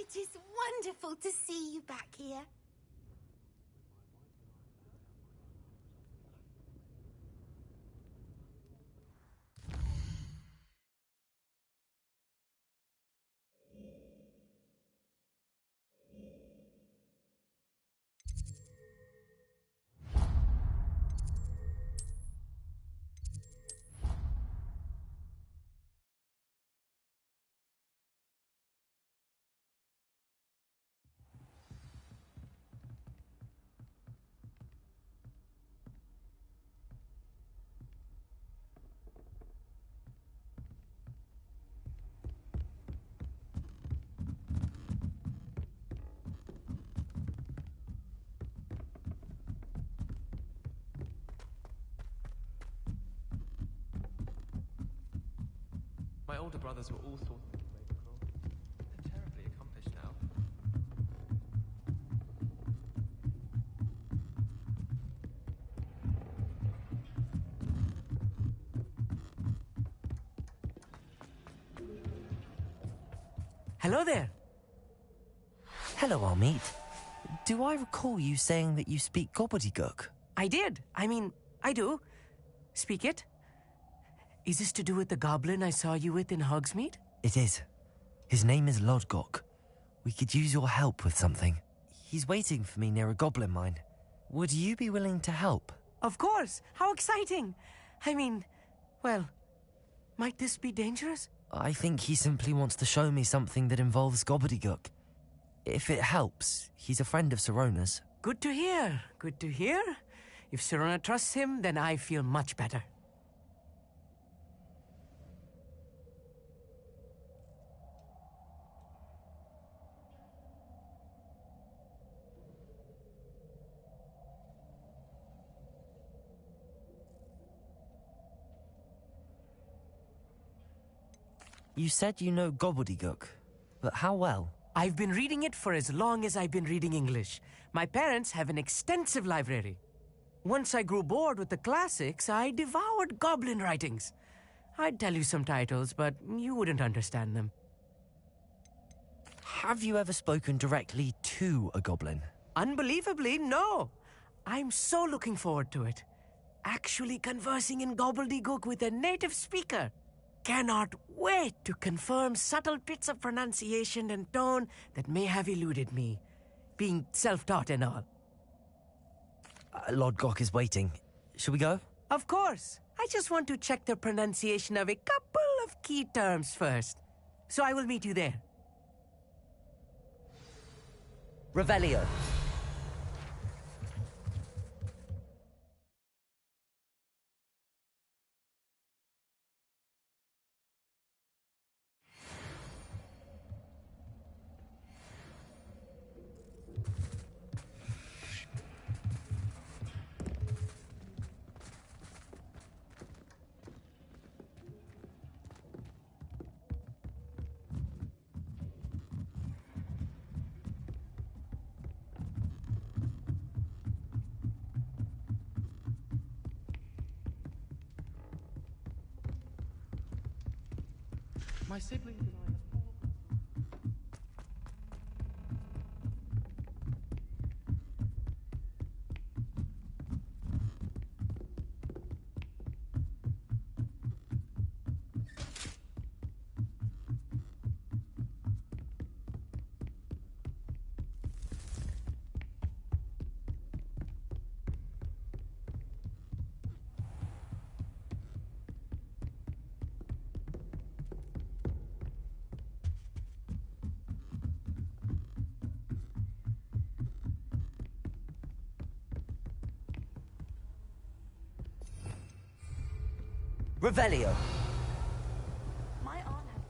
It is wonderful to see you back here. My older brothers were all sorts of magical. They're terribly accomplished now. Hello there. Hello, Amit. Do I recall you saying that you speak gobbledygook? I did. I do. Speak it. Is this to do with the goblin I saw you with in Hogsmeade? It is. His name is Lodgok. We could use your help with something. He's waiting for me near a goblin mine. Would you be willing to help? Of course. How exciting. Well, might this be dangerous? I think he simply wants to show me something that involves gobbledygook. If it helps, he's a friend of Sirona's. Good to hear. Good to hear. If Sirona trusts him, then I feel much better. You said you know gobbledygook, but how well? I've been reading it for as long as I've been reading English. My parents have an extensive library. Once I grew bored with the classics, I devoured goblin writings. I'd tell you some titles, but you wouldn't understand them. Have you ever spoken directly to a goblin? Unbelievably, no. I'm so looking forward to it. Actually conversing in gobbledygook with a native speaker. Cannot wait to confirm subtle bits of pronunciation and tone that may have eluded me, being self-taught and all. Lodgok is waiting. Shall we go? Of course. I just want to check the pronunciation of a couple of key terms first. So I will meet you there. Revelio. My siblings and I have all... Revelio. My aunt has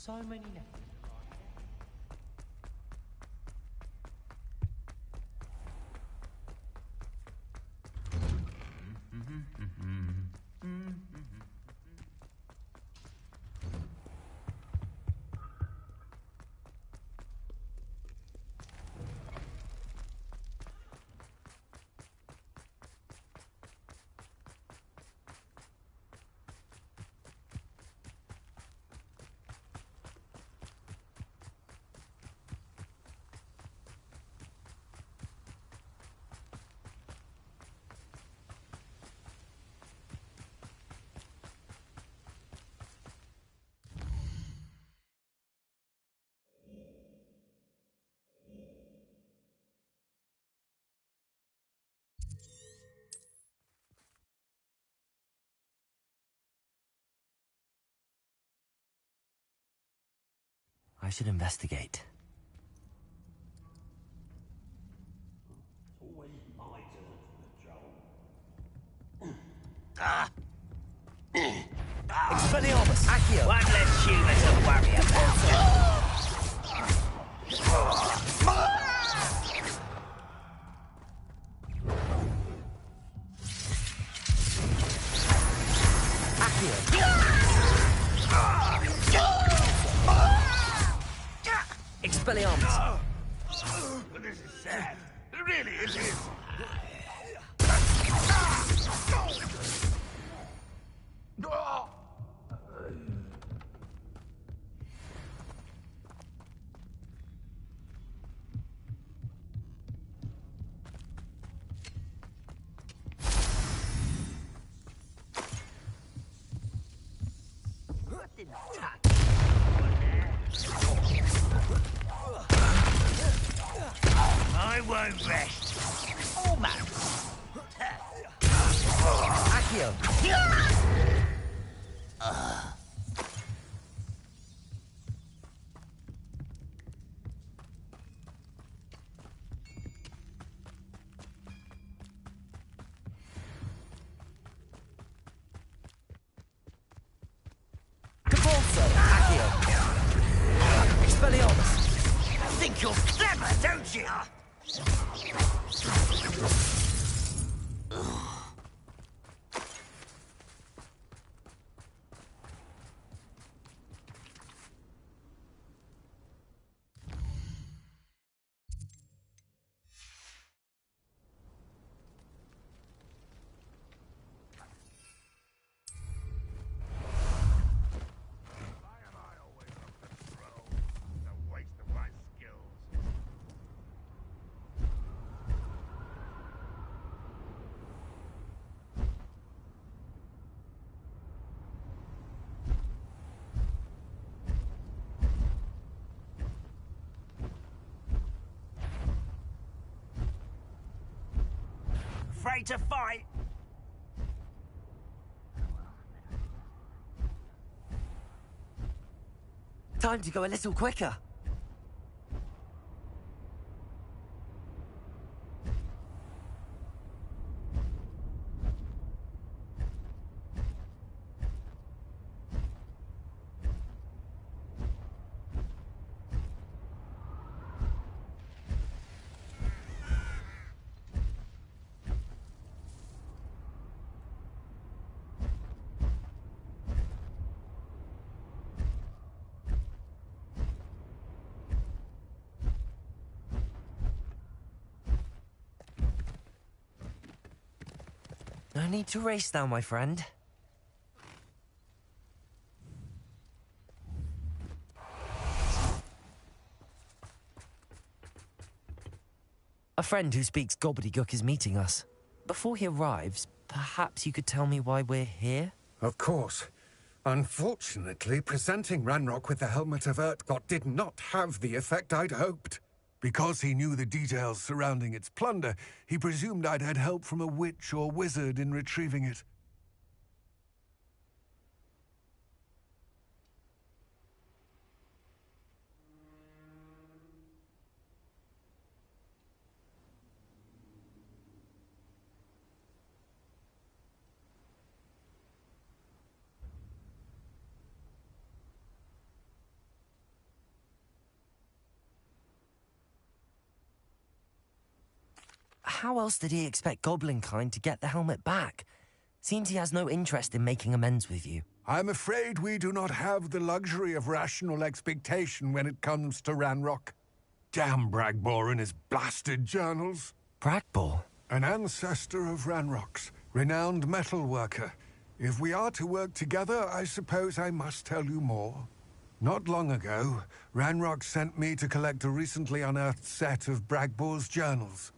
So many left. I should investigate. Expelliarmus! Accio! One less human to worry about. Expelliarmus! This is sad. Really, it is. I won't rest. Almost. Accio! Capolso! Accio! Expelliarmus! Think you're clever, don't you? Afraid to fight? Time to go a little quicker. No need to race now, my friend. A friend who speaks gobbledygook is meeting us. Before he arrives, perhaps you could tell me why we're here? Of course. Unfortunately, presenting Ranrock with the Helmet of Urtkot did not have the effect I'd hoped. Because he knew the details surrounding its plunder, he presumed I'd had help from a witch or wizard in retrieving it. how else did he expect Goblinkind to get the helmet back? Seems he has no interest in making amends with you. I'm afraid we do not have the luxury of rational expectation when it comes to Ranrock. Damn Bragbor and his blasted journals. Bragbor? An ancestor of Ranrock's, renowned metal worker. If we are to work together, I suppose I must tell you more. Not long ago, Ranrock sent me to collect a recently unearthed set of Bragbor's journals.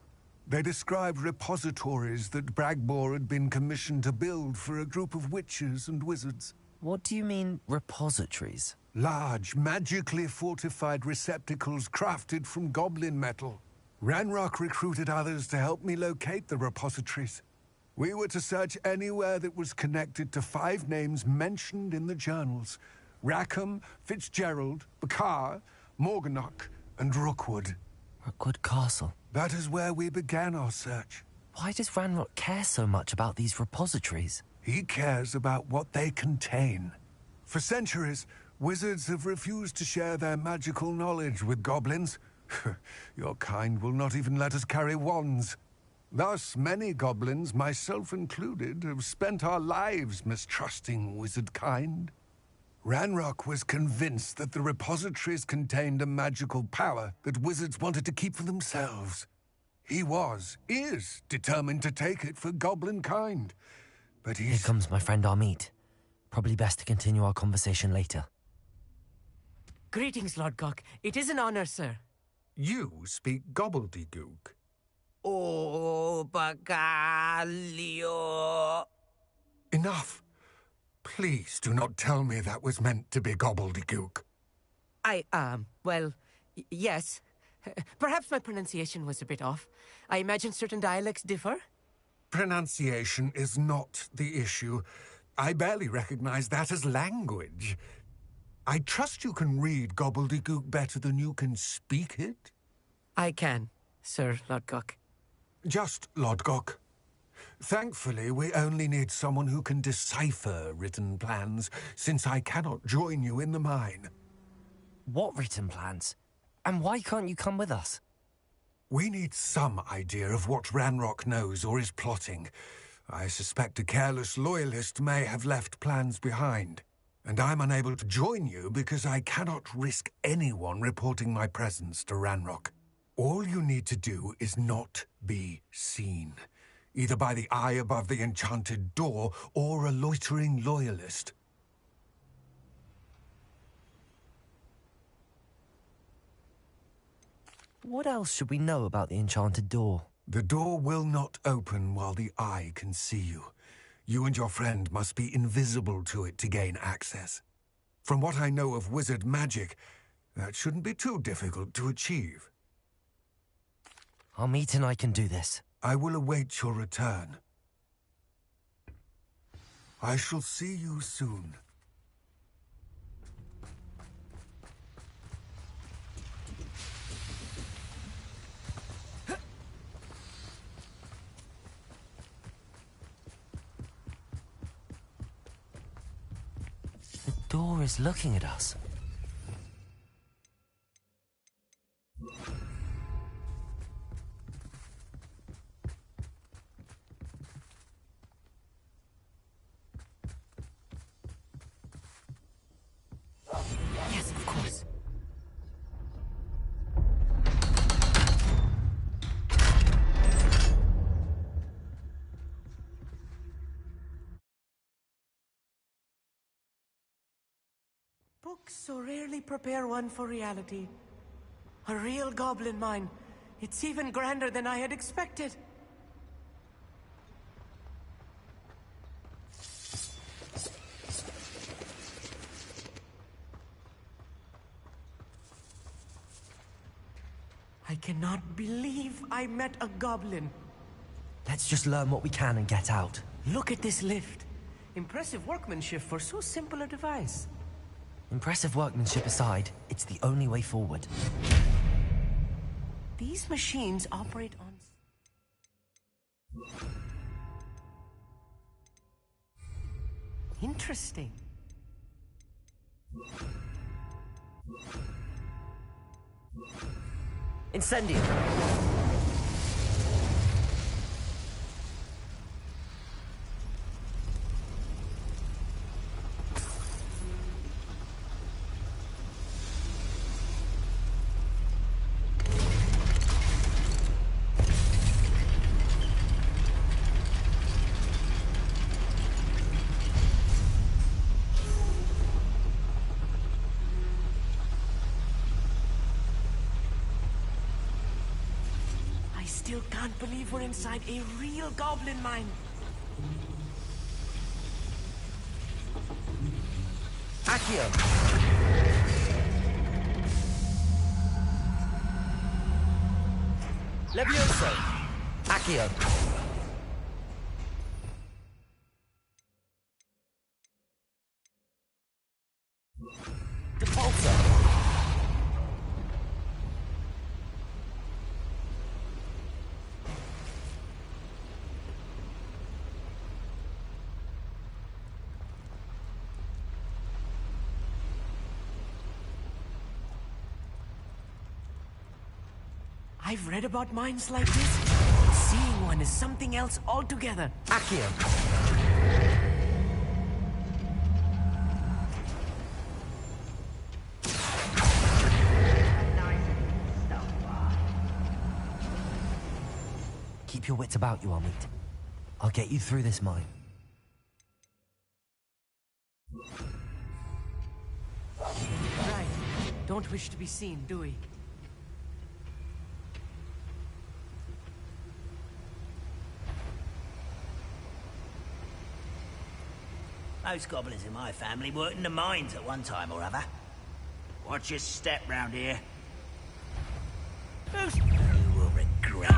They described repositories that Bragbor had been commissioned to build for a group of witches and wizards. What do you mean, repositories? Large, magically fortified receptacles crafted from goblin metal. Ranrock recruited others to help me locate the repositories. We were to search anywhere that was connected to 5 names mentioned in the journals. Rackham, Fitzgerald, Bakar, Morganach, and Rookwood. Rookwood Castle? That is where we began our search. Why does Ranrock care so much about these repositories? He cares about what they contain. For centuries, wizards have refused to share their magical knowledge with goblins. Your kind will not even let us carry wands. Thus, many goblins, myself included, have spent our lives mistrusting wizard kind. Ranrock was convinced that the repositories contained a magical power that wizards wanted to keep for themselves. He is determined to take it for goblin kind. But Here comes my friend Amit. Probably best to continue our conversation later. Greetings, Lord Gok. It is an honor, sir. You speak gobbledygook. Oh, Bagalio. Enough. Please do not tell me that was meant to be gobbledygook. Yes. Perhaps my pronunciation was a bit off. I imagine certain dialects differ. Pronunciation is not the issue. I barely recognize that as language. I trust you can read gobbledygook better than you can speak it? I can, Sir Lord Gok. Just Lord Gok. Thankfully, we only need someone who can decipher written plans, since I cannot join you in the mine. What written plans? And why can't you come with us? We need some idea of what Ranrock knows or is plotting. I suspect a careless loyalist may have left plans behind. And I'm unable to join you because I cannot risk anyone reporting my presence to Ranrock. All you need to do is not be seen, either by the eye above the enchanted door or a loitering loyalist. What else should we know about the enchanted door? The door will not open while the eye can see you. You and your friend must be invisible to it to gain access. From what I know of wizard magic, that shouldn't be too difficult to achieve. Amit and I can do this. I will await your return. I shall see you soon. The door is looking at us. Yes, of course. Books so rarely prepare one for reality. A real goblin mine. It's even grander than I had expected. I cannot believe I met a goblin. Let's just learn what we can and get out. Look at this lift. Impressive workmanship for so simple a device. Impressive workmanship aside, it's the only way forward. These machines operate on... Interesting. Incendio! still can't believe we're inside a real goblin mine. Accio! Levioso! Accio! Depulso! I've read about mines like this. Seeing one is something else altogether. Accio! Keep your wits about you, Amit. I'll get you through this mine. Right. Don't wish to be seen, do we? Most goblins in my family worked in the mines at one time or other. Watch your step round here. You will regret.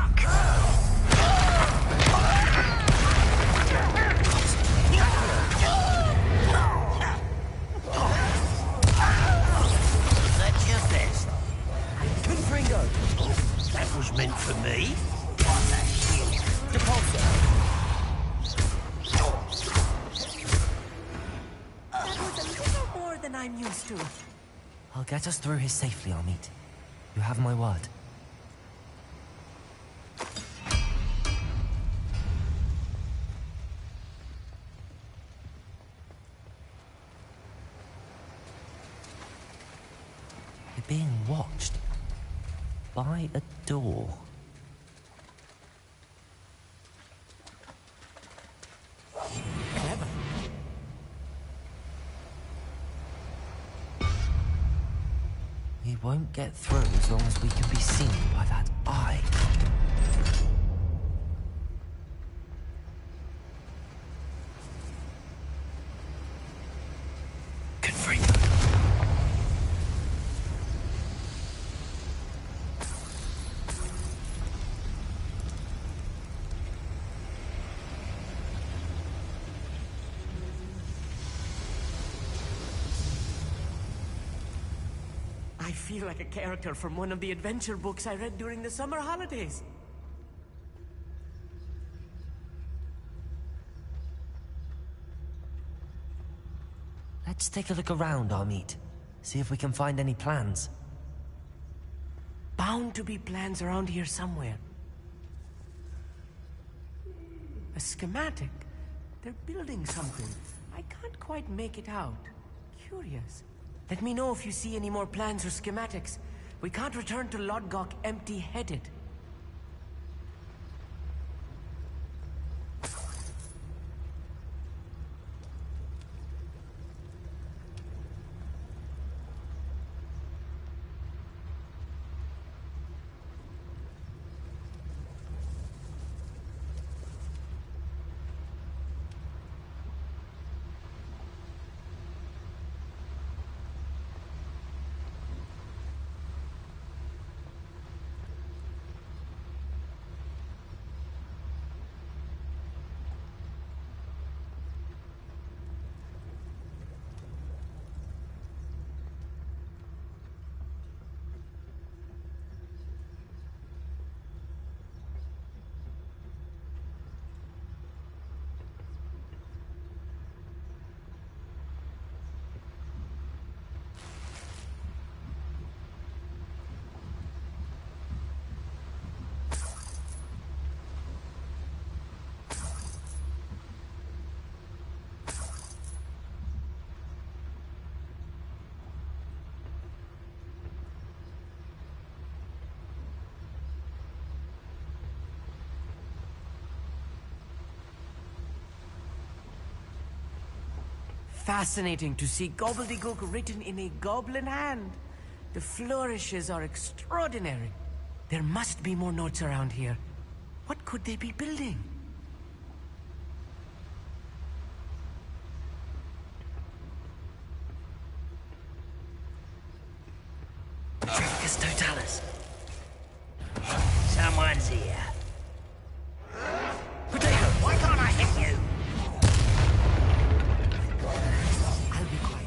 That's your best. Confringo! That was meant for me. What the shit? Depulso! That was a little more than I'm used to. I'll get us through here safely, Amit. You have my word. We're being watched by a door. Clever. We won't get through as long as we can be seen by that eye. Confringo. I feel like a character from one of the adventure books I read during the summer holidays. Let's take a look around, Amit. See if we can find any plans. Bound to be plans around here somewhere. A schematic? They're building something. I can't quite make it out. Curious. Let me know if you see any more plans or schematics. We can't return to Lodgok empty-headed. Fascinating to see gobbledygook written in a goblin hand. The flourishes are extraordinary. There must be more notes around here. What could they be building? Tricus Totalis. Someone's here. Potato, why can't I hit you? I'll be quiet.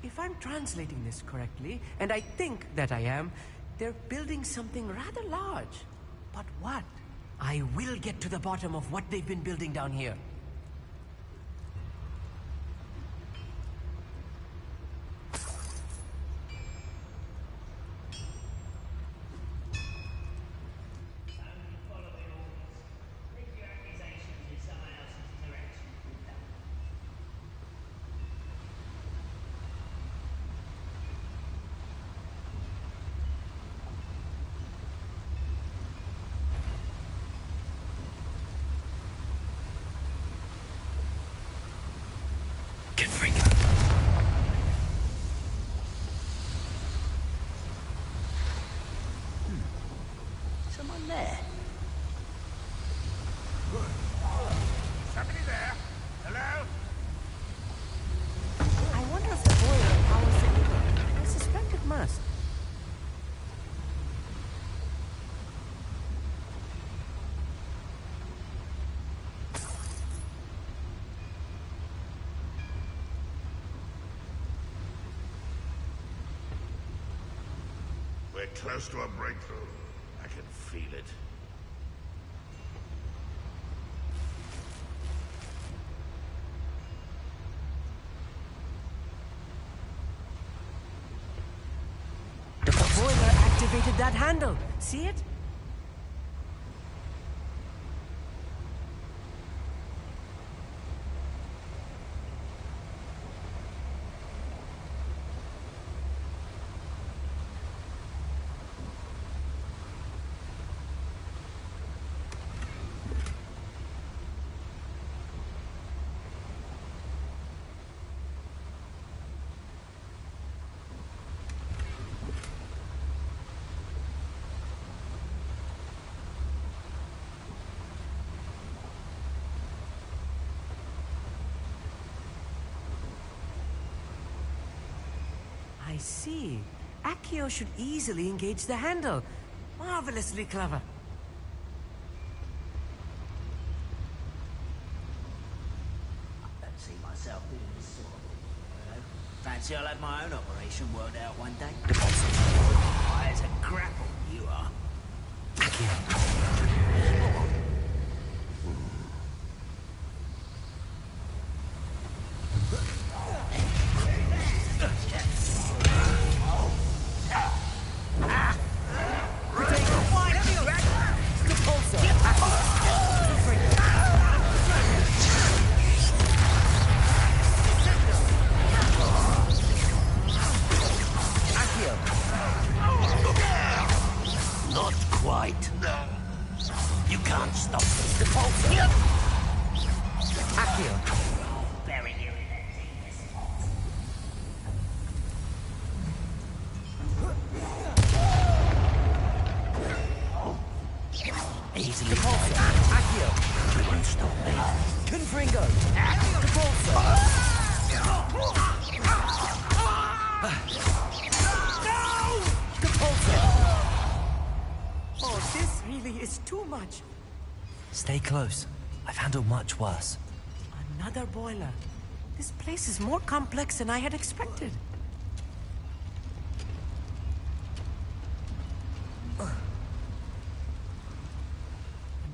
If I'm translating this correctly, and I think that I am, they're building something rather large. But what? I will get to the bottom of what they've been building down here. Someone there. Somebody there? Hello? I wonder if the boiler powers the heater. I suspect it must. We're close to a breakthrough. I can feel it. The boiler activated that handle. See it? I see. Accio should easily engage the handle. Marvelously clever. I don't see myself doing this sort of thing. Fancy I'll have my own operation worked out one day. High as a grapple, you are. Not quite. Stay close. I've handled much worse. Another boiler. This place is more complex than I had expected.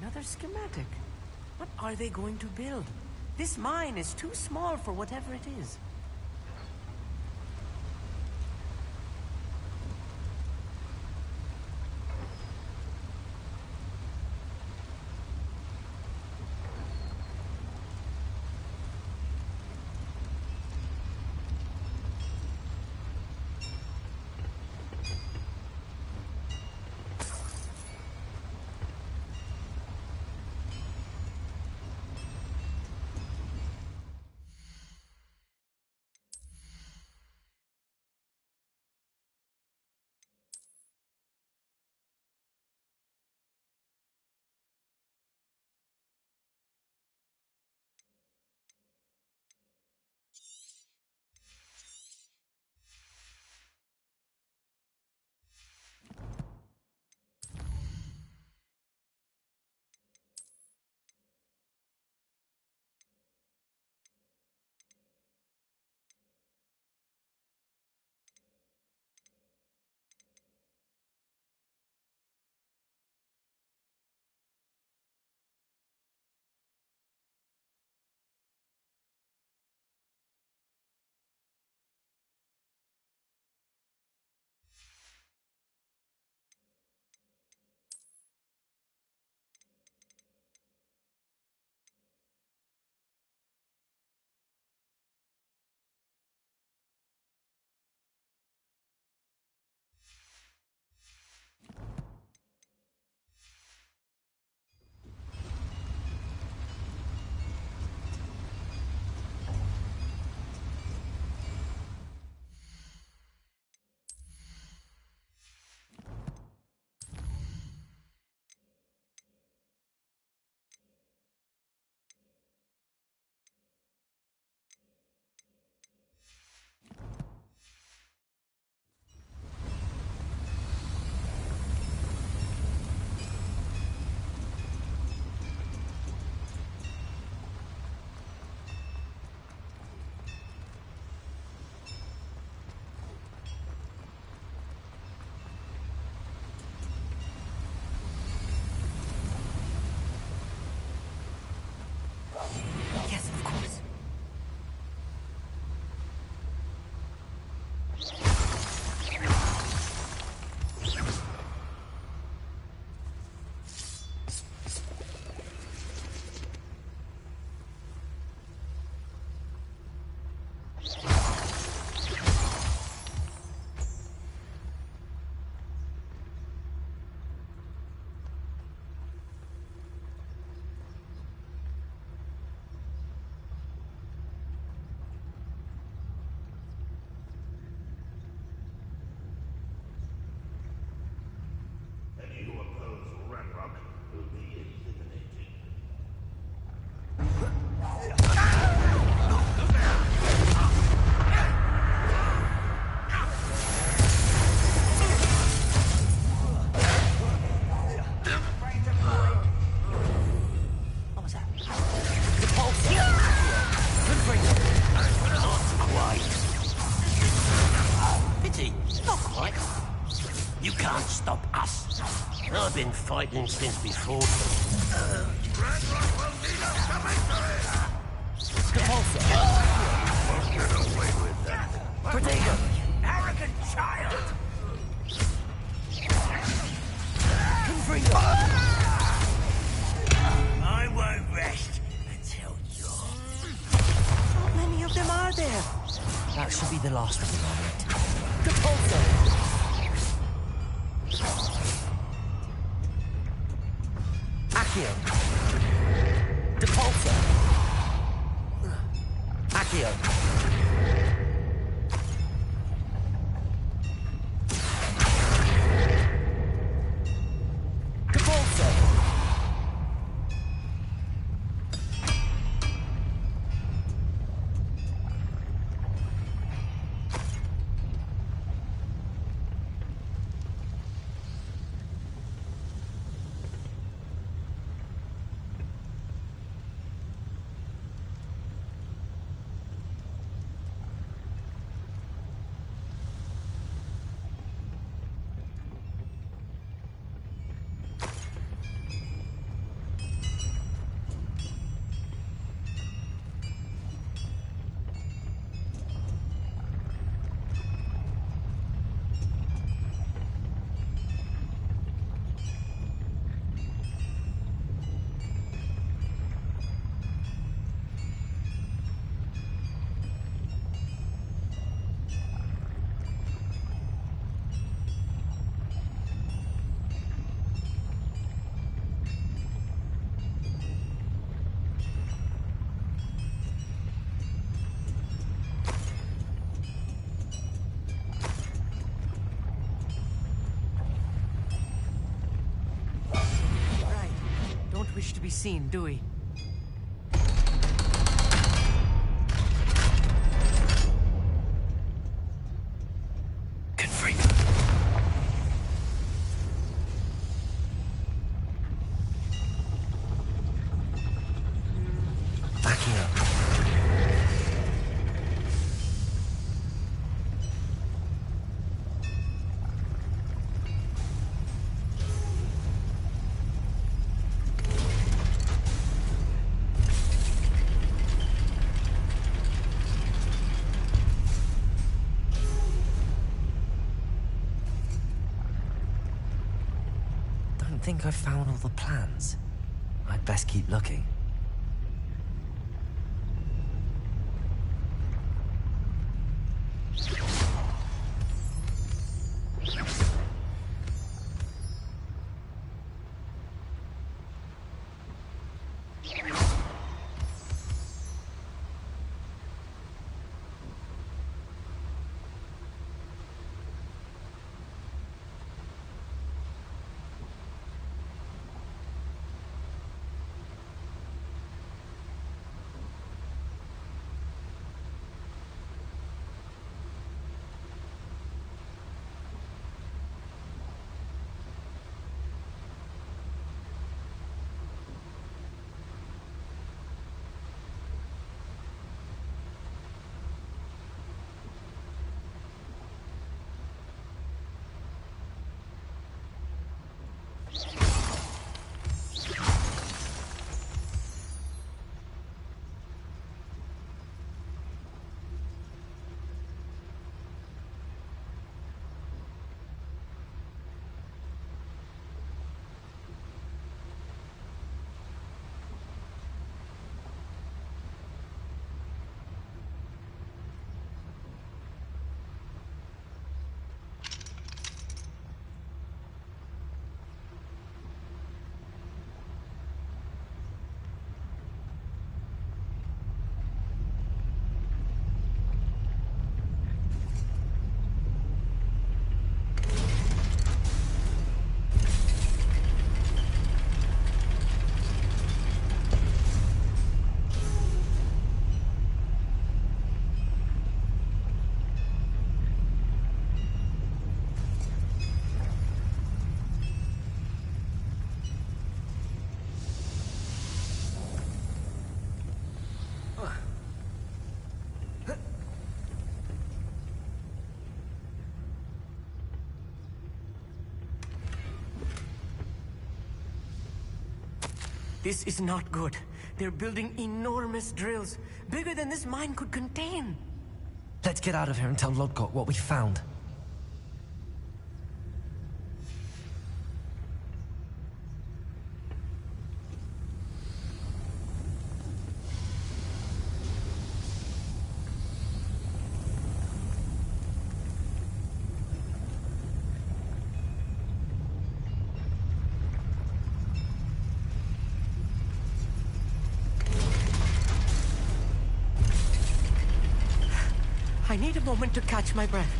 Another schematic. What are they going to build? This mine is too small for whatever it is. Yes, of course. Any who oppose Ranrock will be eliminated. What was that? Pity, not quite. You can't stop us. I've been fighting since before. Ranrock will lead us to victory! Won't get away with that. Protego! Arrogant child! I won't rest until you're... How many of them are there? That should be the last of them, alright. Accio. Depulsor. Accio. Depulsor. wish to be seen, do we? Good freak. Backing up. Don't think I've found all the plans. I'd best keep looking. This is not good. They're building enormous drills, bigger than this mine could contain. Let's get out of here and tell Lodgok what we found. I need a moment to catch my breath.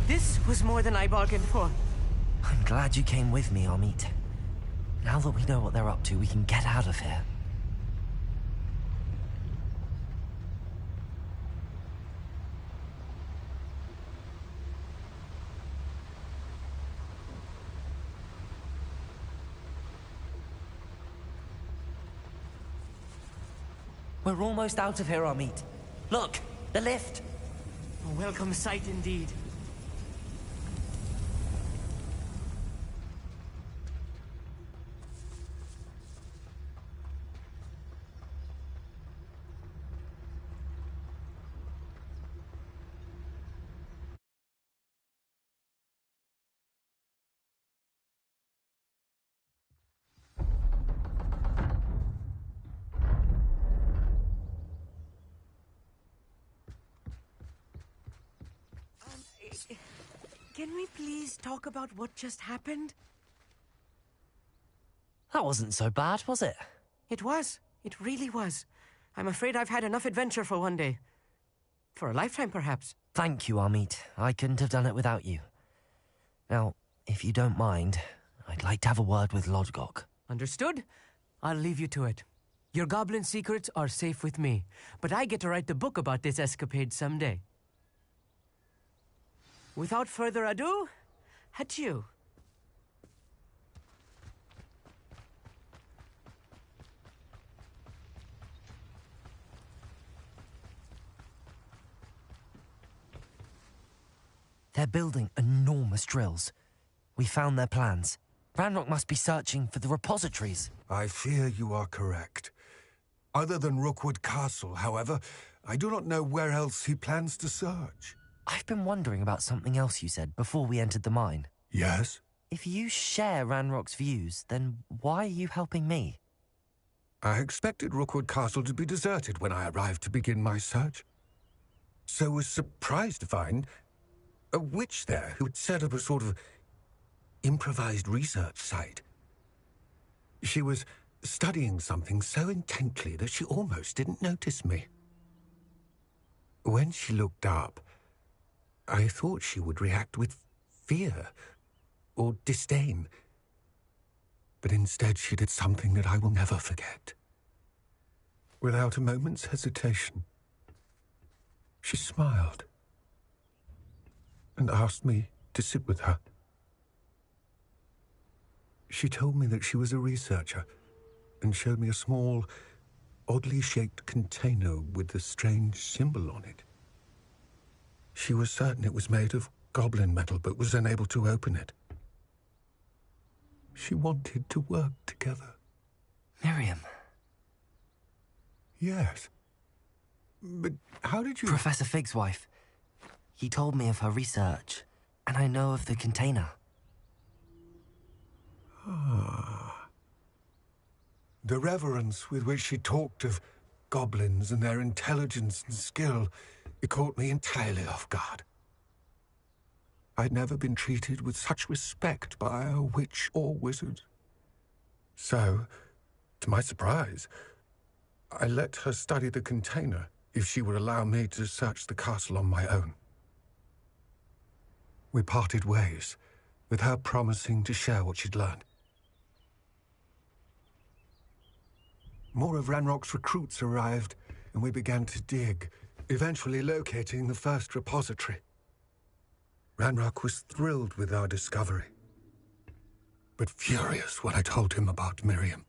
This was more than I bargained for. I'm glad you came with me, Amit. Now that we know what they're up to, we can get out of here. We're almost out of here, Amit. Look, the lift. A welcome sight indeed. Can we please talk about what just happened? That wasn't so bad, was it? It was. It really was. I'm afraid I've had enough adventure for one day. For a lifetime, perhaps. Thank you, Amit. I couldn't have done it without you. Now, if you don't mind, I'd like to have a word with Lodgok. Understood. I'll leave you to it. Your goblin secrets are safe with me, but I get to write the book about this escapade someday. Without further ado, adieu. They're building enormous drills. We found their plans. Ranrock must be searching for the repositories. I fear you are correct. Other than Rookwood Castle, however, I do not know where else he plans to search. I've been wondering about something else you said before we entered the mine. Yes? If you share Ranrock's views, then why are you helping me? I expected Rookwood Castle to be deserted when I arrived to begin my search. So was surprised to find a witch there who had set up a sort of improvised research site. She was studying something so intently that she almost didn't notice me. When she looked up, I thought she would react with fear or disdain. But instead she did something that I will never forget. Without a moment's hesitation, she smiled and asked me to sit with her. She told me that she was a researcher and showed me a small, oddly shaped container with a strange symbol on it. She was certain it was made of goblin metal, but was unable to open it. She wanted to work together. Miriam. Yes. But how did you... Professor Fig's wife. He told me of her research, and I know of the container. Ah. The reverence with which she talked of goblins and their intelligence and skill, it caught me entirely off guard. I'd never been treated with such respect by a witch or wizard. So, to my surprise, I let her study the container if she would allow me to search the castle on my own. We parted ways, with her promising to share what she'd learned. More of Ranrock's recruits arrived, and we began to dig, eventually locating the first repository. Ranrock was thrilled with our discovery, but furious when I told him about Miriam.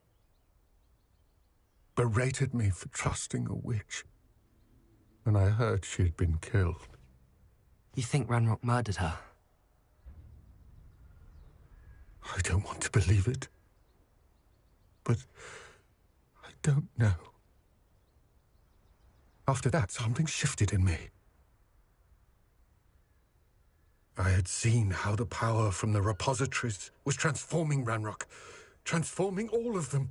Berated me for trusting a witch when I heard she had been killed. You think Ranrock murdered her? I don't want to believe it, but I don't know. After that, something shifted in me. I had seen how the power from the repositories was transforming Ranrock, transforming all of them.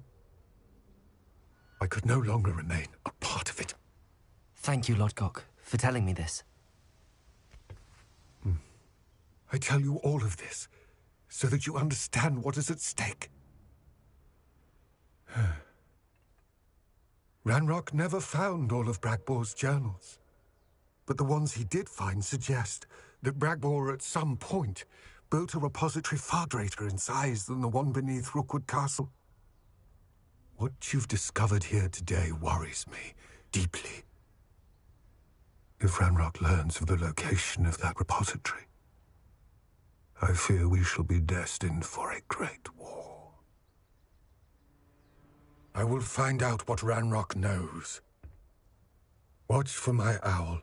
I could no longer remain a part of it. Thank you, Lodgok, for telling me this. I tell you all of this so that you understand what is at stake. Ranrock never found all of Bragbor's journals, but the ones he did find suggest that Bragbor at some point built a repository far greater in size than the one beneath Rookwood Castle. What you've discovered here today worries me deeply. If Ranrock learns of the location of that repository, I fear we shall be destined for a great war. I will find out what Ranrock knows. Watch for my owl.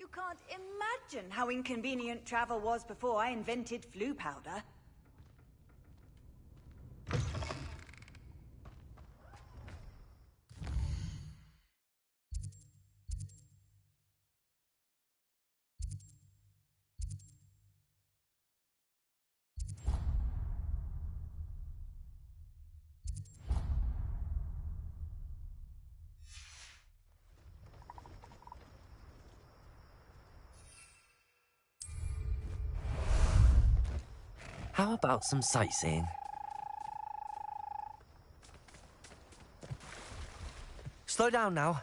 You can't imagine how inconvenient travel was before I invented flu powder. How about some sightseeing? Slow down now.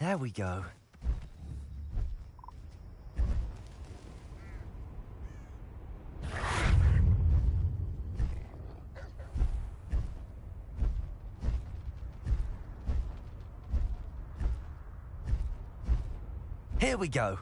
There we go. Here we go.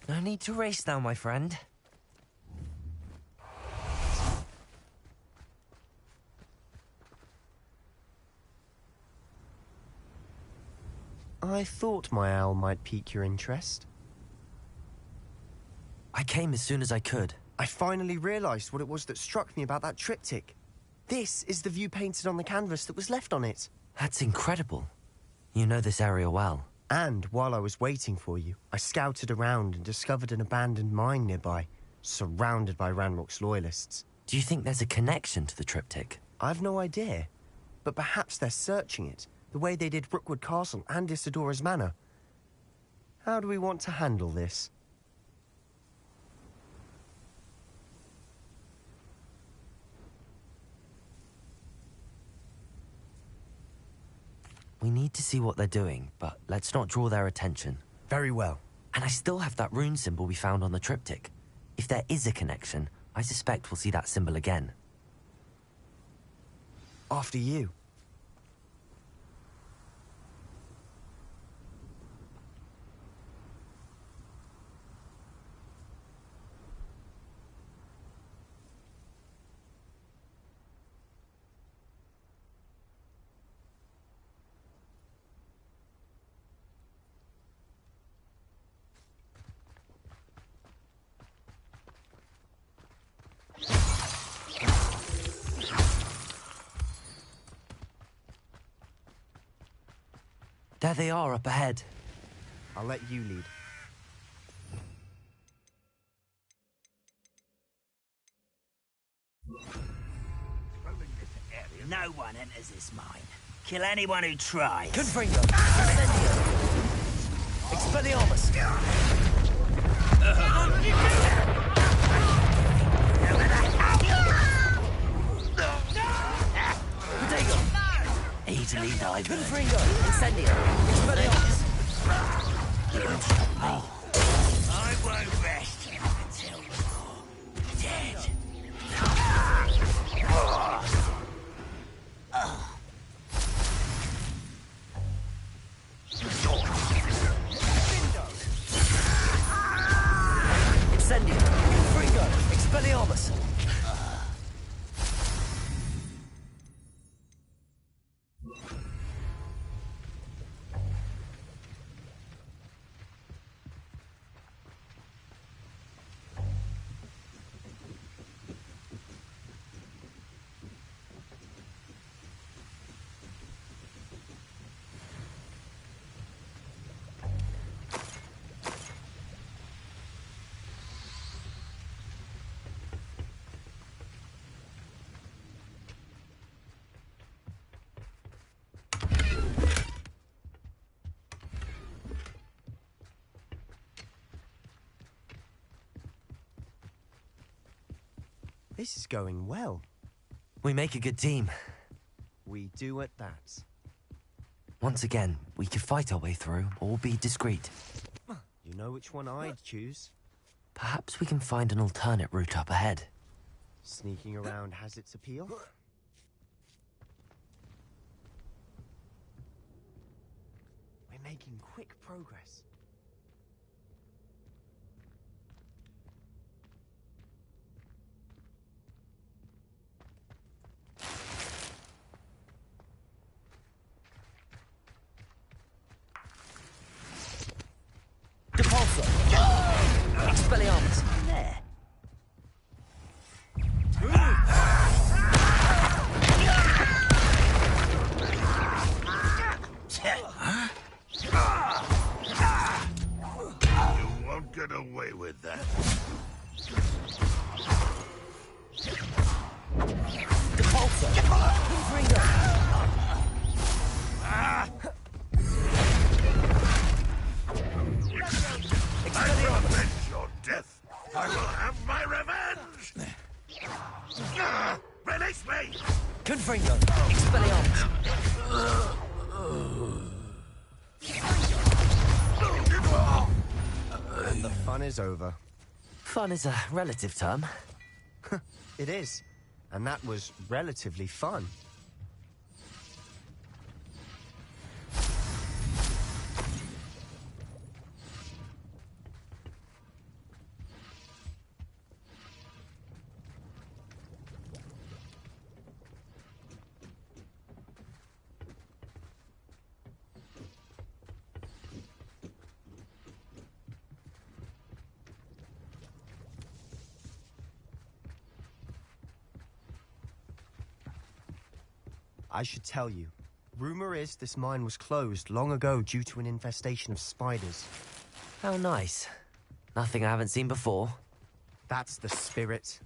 No need to race now, my friend. I thought my owl might pique your interest. I came as soon as I could. I finally realized what it was that struck me about that triptych. This is the view painted on the canvas that was left on it. That's incredible. You know this area well. And while I was waiting for you, I scouted around and discovered an abandoned mine nearby, surrounded by Ranrock's loyalists. Do you think there's a connection to the triptych? I've no idea, but perhaps they're searching it, the way they did Rookwood Castle and Isidora's Manor. How do we want to handle this? We need to see what they're doing, but let's not draw their attention. Very well. And I still have that rune symbol we found on the triptych. If there is a connection, I suspect we'll see that symbol again. After you. There they are up ahead. I'll let you lead. No one enters this mine. Kill anyone who tries. Confringo! Incendio! Expelliarmus! Protego! Easily diverted. Confringo! Incendio! Expelliarmus! You can stop me. I won't rest until you're dead. Incendio! Confringo! Expelliarmus! This is going well. We make a good team. We do at that. Once again, we could fight our way through, or be discreet. You know which one I'd choose. Perhaps we can find an alternate route up ahead. Sneaking around has its appeal. We're making quick progress. Expelliarmus! There! You won't get away with that. Death. I will have my revenge! Release me! Confringo! Expelliarmus! And the fun is over. Fun is a relative term. It is. And that was relatively fun. I should tell you. Rumor is this mine was closed long ago due to an infestation of spiders. How nice. Nothing I haven't seen before. That's the spirit.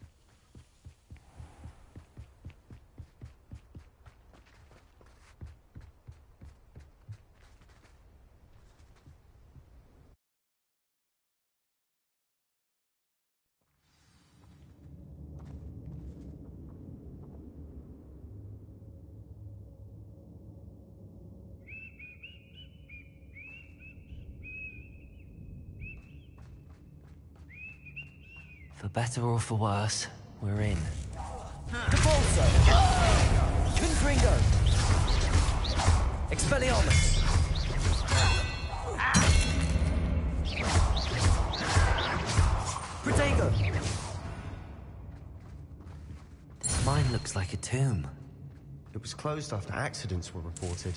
For better or for worse, we're in. Capolso! Confringo! Expelliarmus! Protego! This mine looks like a tomb. It was closed after accidents were reported.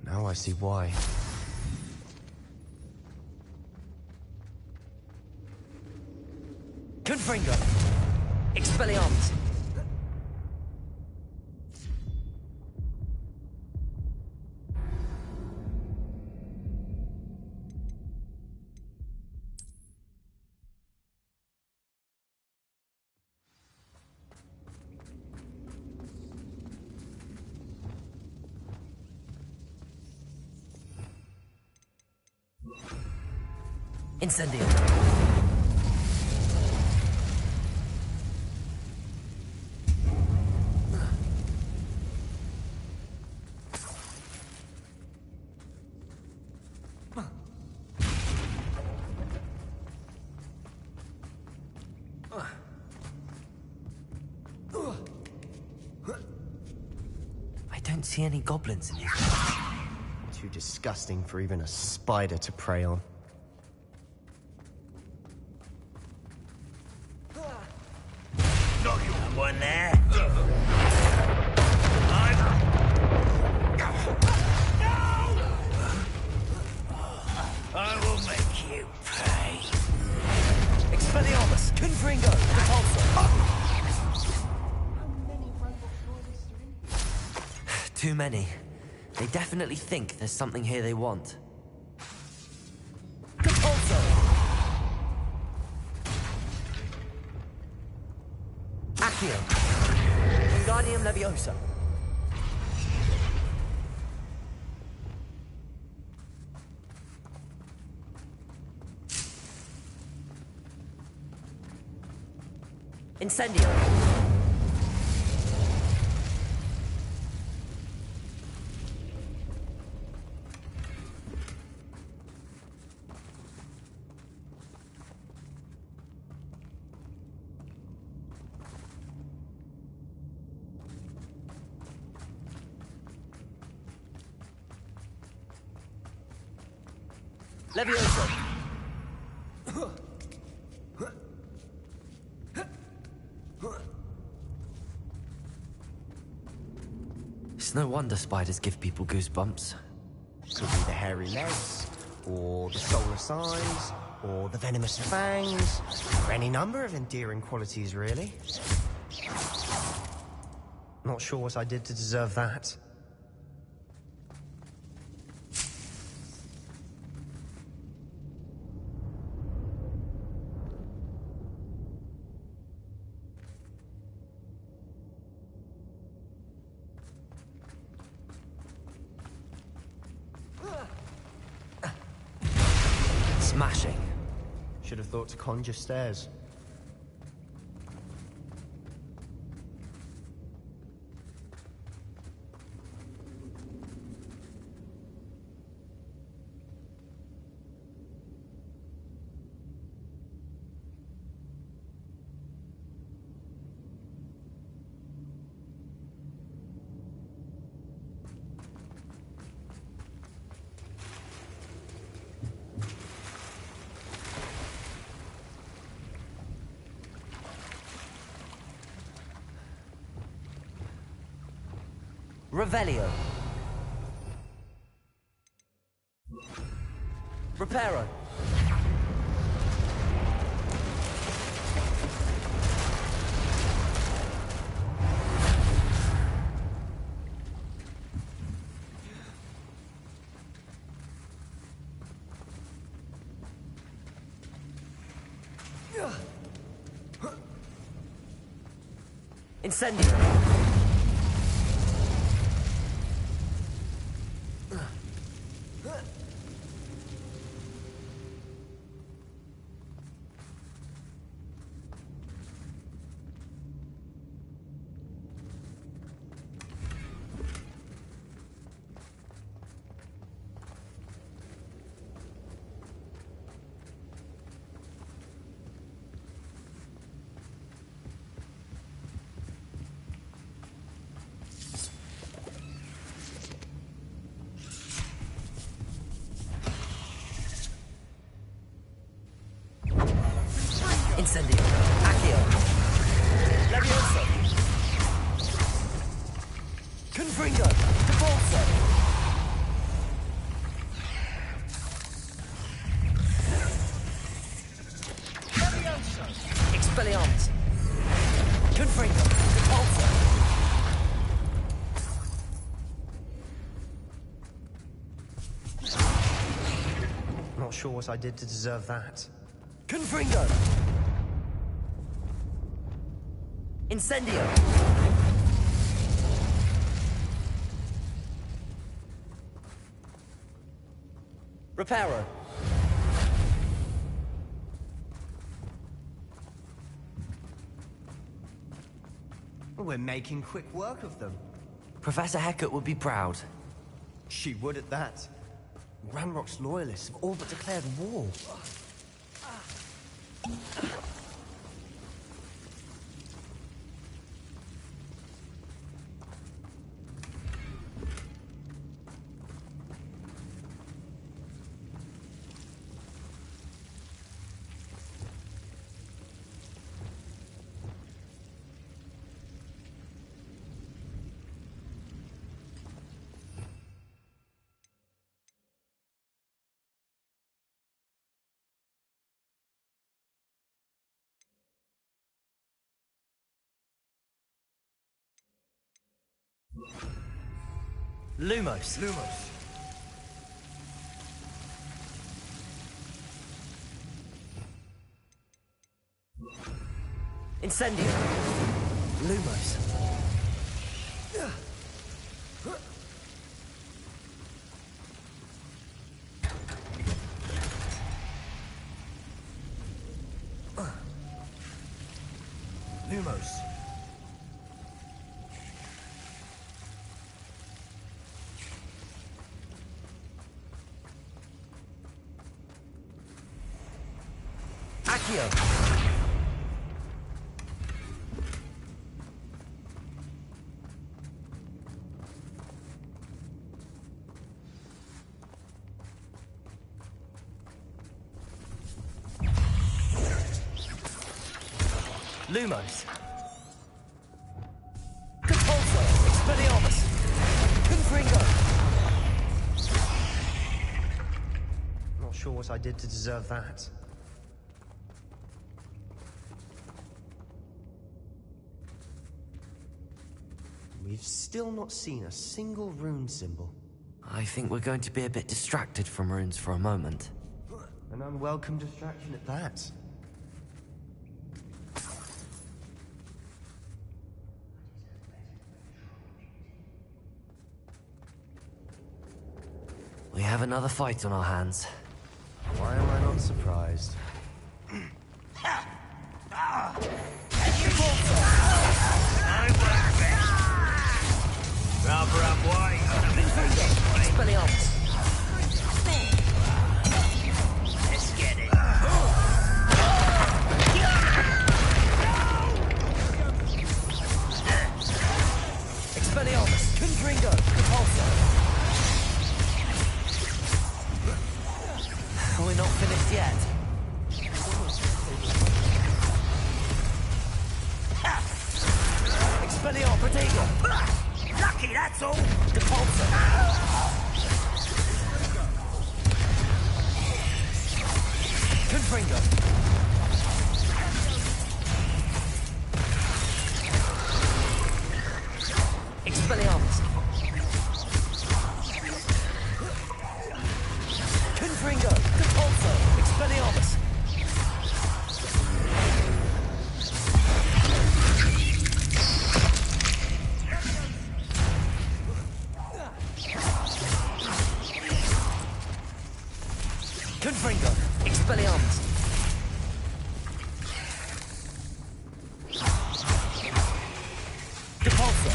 Now I see why. Confringo! Expelliarmus! Incendio! I don't see any goblins in here. Too disgusting for even a spider to prey on. Not you one there. I will make you pay. Expelliarmus! Confringo! Too many. They definitely think there's something here they want. Capolso! Accio! Wingardium Leviosa! Incendio! Levioso! It's no wonder spiders give people goosebumps. Could be the hairy legs, or the solar signs, or the venomous fangs, or any number of endearing qualities, really. Not sure what I did to deserve that. Smashing. Should have thought to conjure stairs. Revelio. Reparo. Incendio. Incendio. Accio. Levioso. Confringo. Devolso. Levioso. Expelliarmus. Confringo. Devolso. Not sure what I did to deserve that. Confringo. Incendio. Reparo. We're making quick work of them. Professor Hecat would be proud. She would at that. Ranrock's loyalists have all but declared war. Lumos. Incendio. Lumos. Lumos. Accio. Lumos. Compulso. Expelliarmus. Confringo. Not sure what I did to deserve that. We've still not seen a single rune symbol. I think we're going to be a bit distracted from runes for a moment. An unwelcome distraction at that. We have another fight on our hands. Why am I not surprised? Rather unwise. Expelliarmus. Let's get it. Expelliarmus. Confringo. Compulso. We're not finished yet. Expelliarmus. Protego. Lucky, that's all. Compulso. Confringo. Expelliarmus. Confringo. Compulso. Expelliarmus. Confringo. Expelliarmus. Compulso.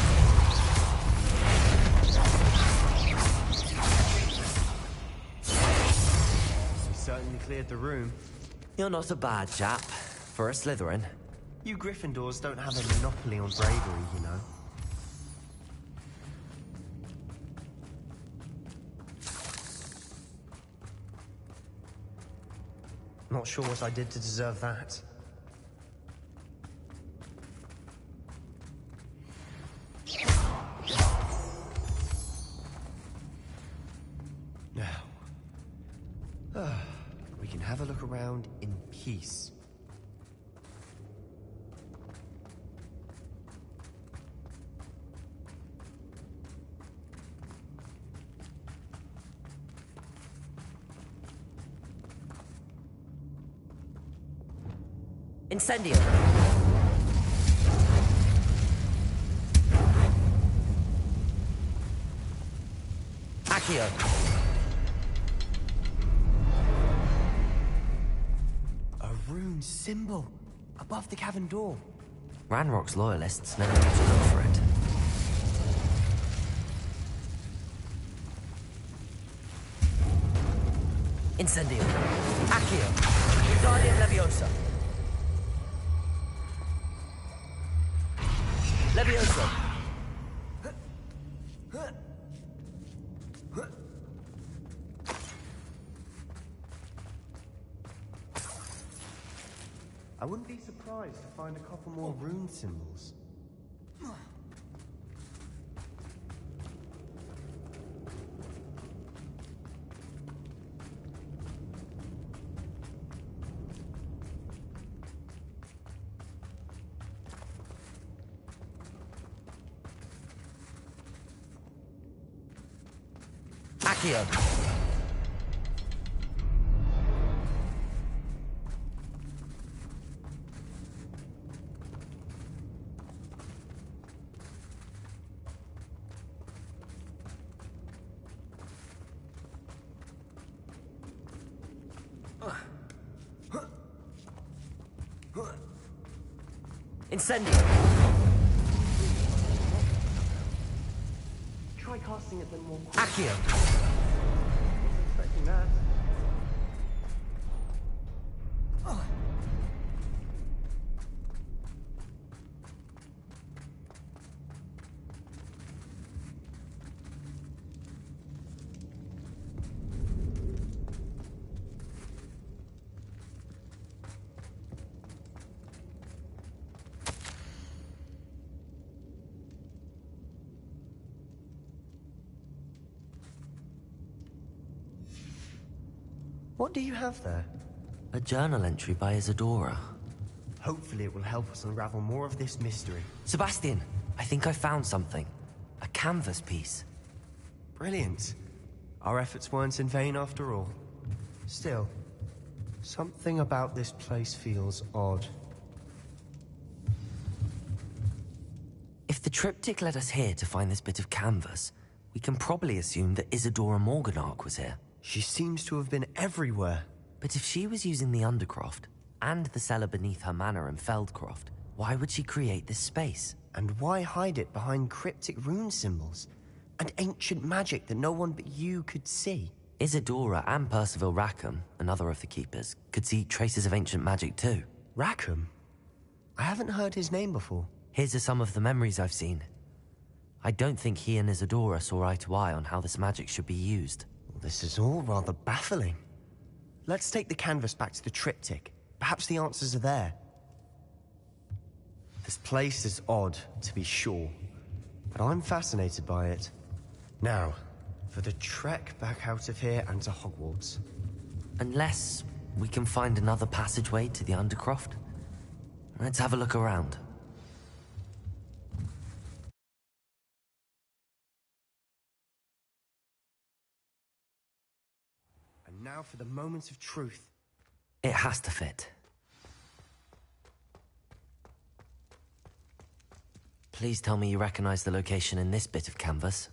We certainly cleared the room. You're not a bad chap for a Slytherin. You Gryffindors don't have a monopoly on bravery, you know. Not sure what I did to deserve that. Now, we can have a look around in peace. Incendio. Accio. A rune symbol above the cavern door. Ranrock's loyalists never need to look for it. Incendio. Accio. Guardian Leviosa. Leviosa. I wouldn't be surprised to find a couple more rune symbols. Accio. Incendio. Try casting it then more. Accio. Expecting that. What do you have there? A journal entry by Isadora. Hopefully it will help us unravel more of this mystery. Sebastian, I think I found something. A canvas piece. Brilliant. Our efforts weren't in vain after all. Still, something about this place feels odd. If the triptych led us here to find this bit of canvas, we can probably assume that Isadora Morganach was here. She seems to have been everywhere. But if she was using the Undercroft, and the cellar beneath her manor in Feldcroft, why would she create this space? And why hide it behind cryptic rune symbols? And ancient magic that no one but you could see? Isadora and Percival Rackham, another of the Keepers, could see traces of ancient magic too. Rackham? I haven't heard his name before. Here's some of the memories I've seen. I don't think he and Isadora saw eye to eye on how this magic should be used. This is all rather baffling. Let's take the canvas back to the triptych. Perhaps the answers are there. This place is odd, to be sure, but I'm fascinated by it. Now, for the trek back out of here and to Hogwarts. Unless we can find another passageway to the Undercroft. Let's have a look around. And now for the moment of truth. It has to fit. Please tell me you recognize the location in this bit of canvas.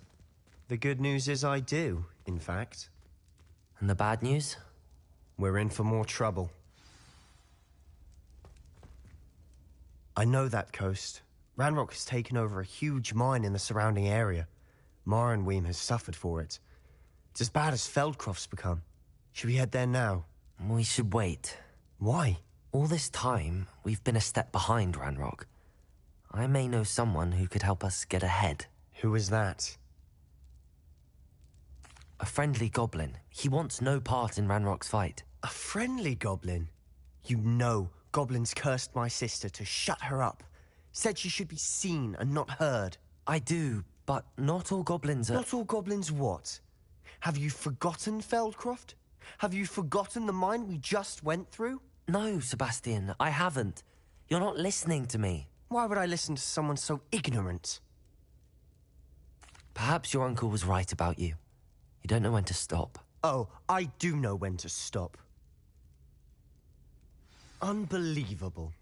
The good news is I do, in fact. And the bad news? We're in for more trouble. I know that coast. Ranrock has taken over a huge mine in the surrounding area. Marrenweem has suffered for it. It's as bad as Feldcroft's become. Should we head there now? We should wait. Why? All this time, we've been a step behind Ranrock. I may know someone who could help us get ahead. Who is that? A friendly goblin. He wants no part in Ranrock's fight. A friendly goblin? You know goblins cursed my sister to shut her up. Said she should be seen and not heard. I do, but not all goblins are... Not all goblins what? Have you forgotten Feldcroft? Have you forgotten the mine we just went through? No, Sebastian, I haven't. You're not listening to me. Why would I listen to someone so ignorant? Perhaps your uncle was right about you. You don't know when to stop. Oh, I do know when to stop. Unbelievable.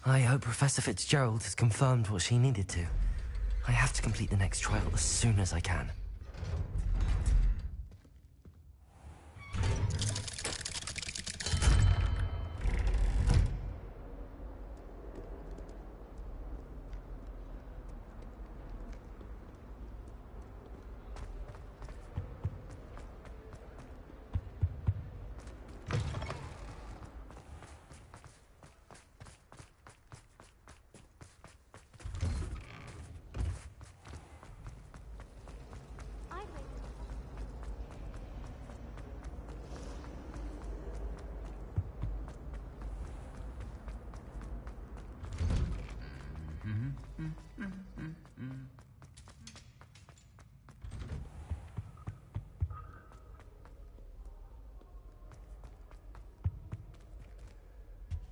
I hope Professor Fitzgerald has confirmed what she needed to. I have to complete the next trial as soon as I can.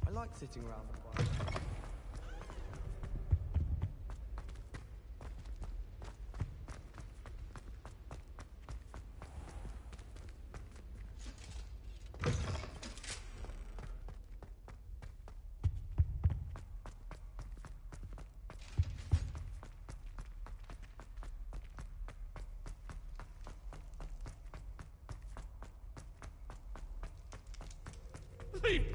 I like sitting around the fire. Leave!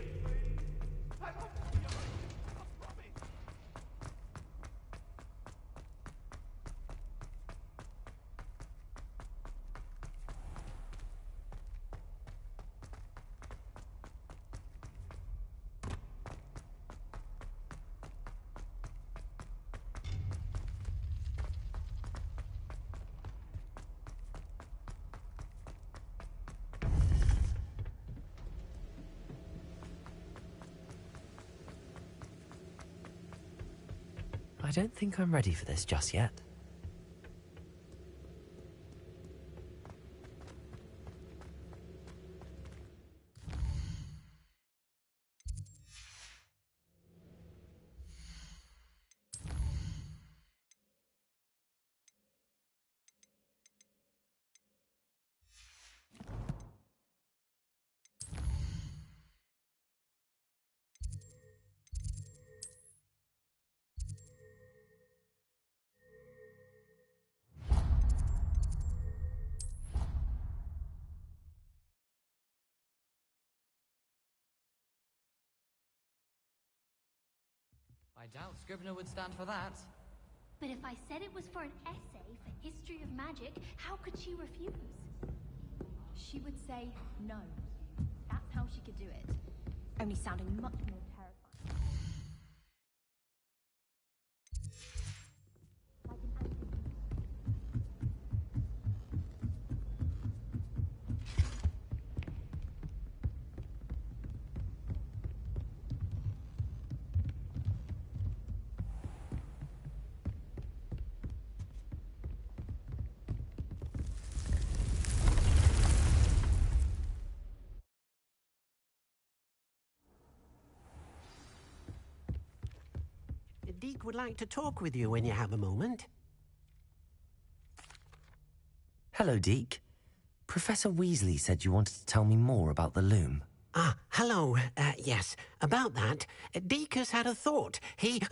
I don't think I'm ready for this just yet. I doubt Scrivener would stand for that. But if I said it was for an essay for history of magic, how could she refuse? She would say no. That's how she could do it. Only sounding much more terrifying. Deke would like to talk with you when you have a moment. Hello, Deke. Professor Weasley said you wanted to tell me more about the loom. Ah, hello. Yes, about that. Deke has had a thought. He...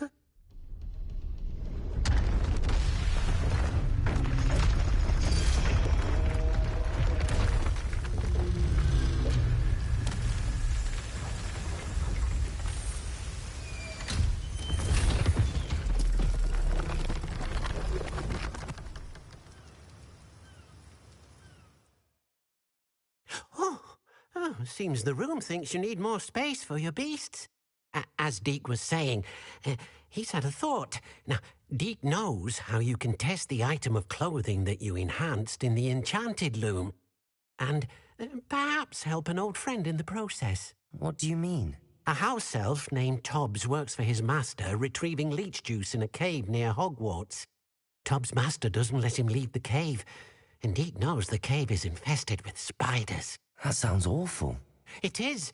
Seems the room thinks you need more space for your beasts. As Deke was saying, he's had a thought. Now, Deke knows how you can test the item of clothing that you enhanced in the enchanted loom. And perhaps help an old friend in the process. What do you mean? A house elf named Tobbs works for his master retrieving leech juice in a cave near Hogwarts. Tobbs' master doesn't let him leave the cave, and Deke knows the cave is infested with spiders. That sounds awful. It is.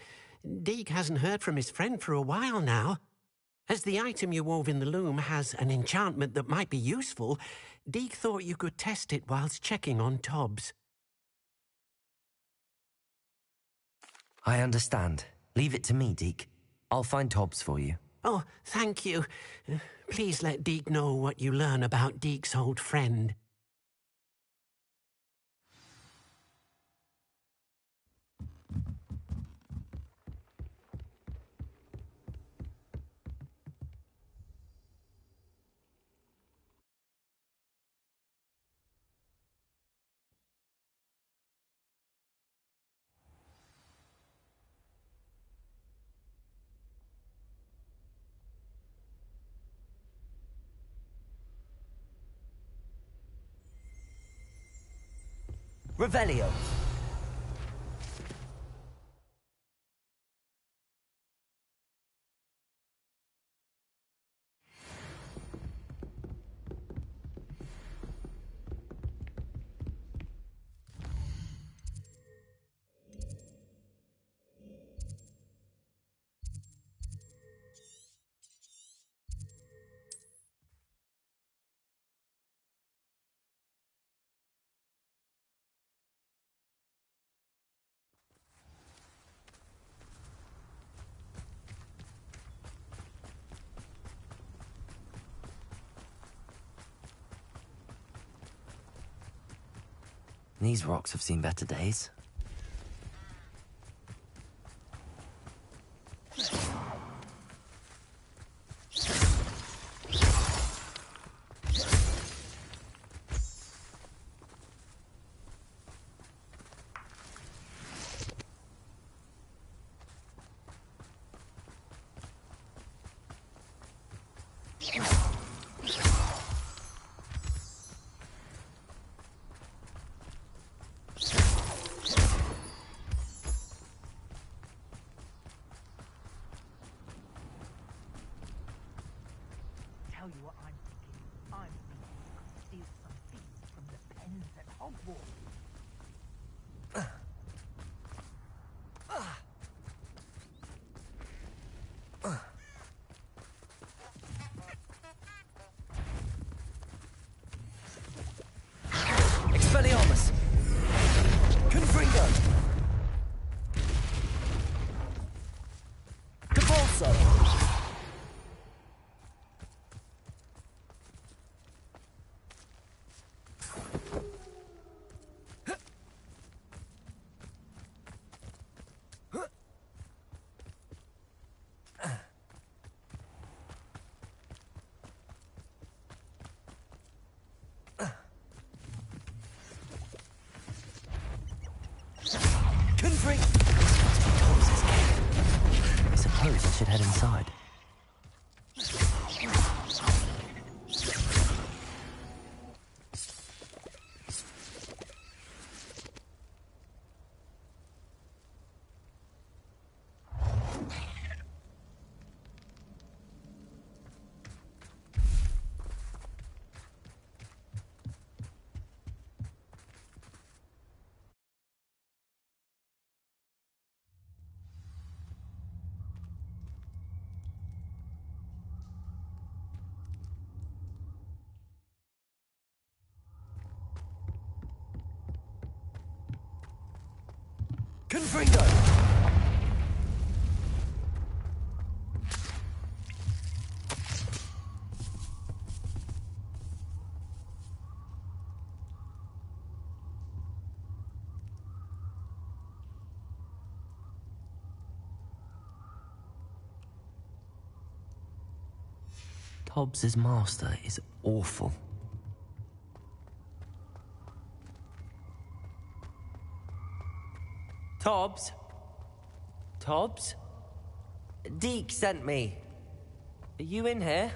Deke hasn't heard from his friend for a while now. As the item you wove in the loom has an enchantment that might be useful, Deke thought you could test it whilst checking on Tobbs. I understand. Leave it to me, Deke. I'll find Tobbs for you. Oh, thank you. Please let Deke know what you learn about Deke's old friend. Revelio. These rocks have seen better days. Tell you what I'm thinking. I'm thinking I could steal some things from the pens at Hogwarts. Expelliarmus! Confringo! Convulso! I suppose I should head inside. Confringo! Tobbs's master is awful. Tobbs? Tobbs? Deke sent me. Are you in here?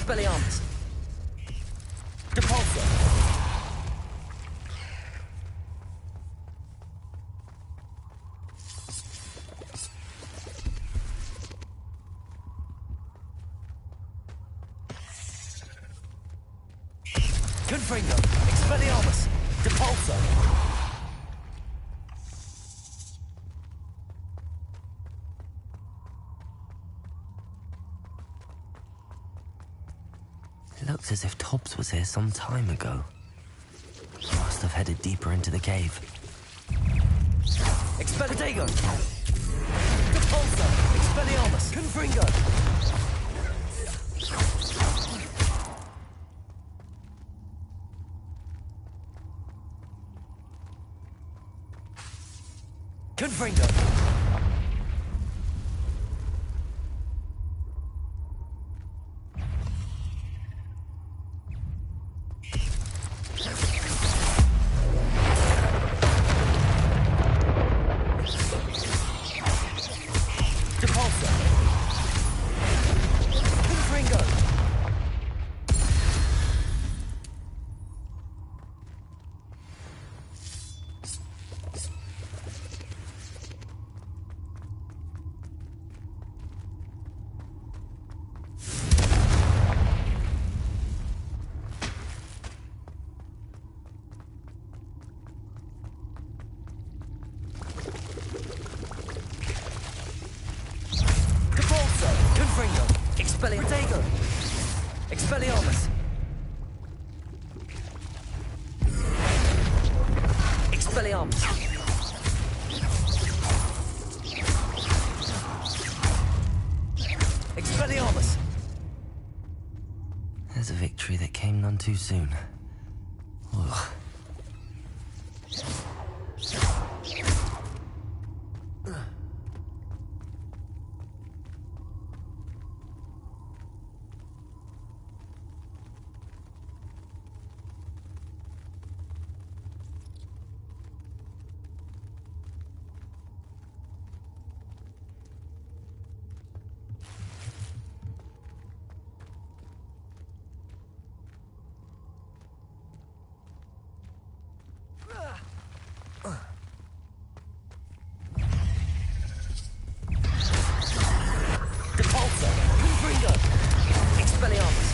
Expelliarmus! Depulso! Confringo! Expelliarmus! Depulso! It looks as if Tobbs was here some time ago. He must have headed deeper into the cave. Expelliarmus! Depulso! Expelliarmus! Confringo! Confringo! Depulso! Confringo! Confringo! Expelliarmus! Expelliarmus! Expelliarmus! Expelliarmus! There's a victory that came none too soon. Ugh. Depulso! Confringo! Expelliarmus!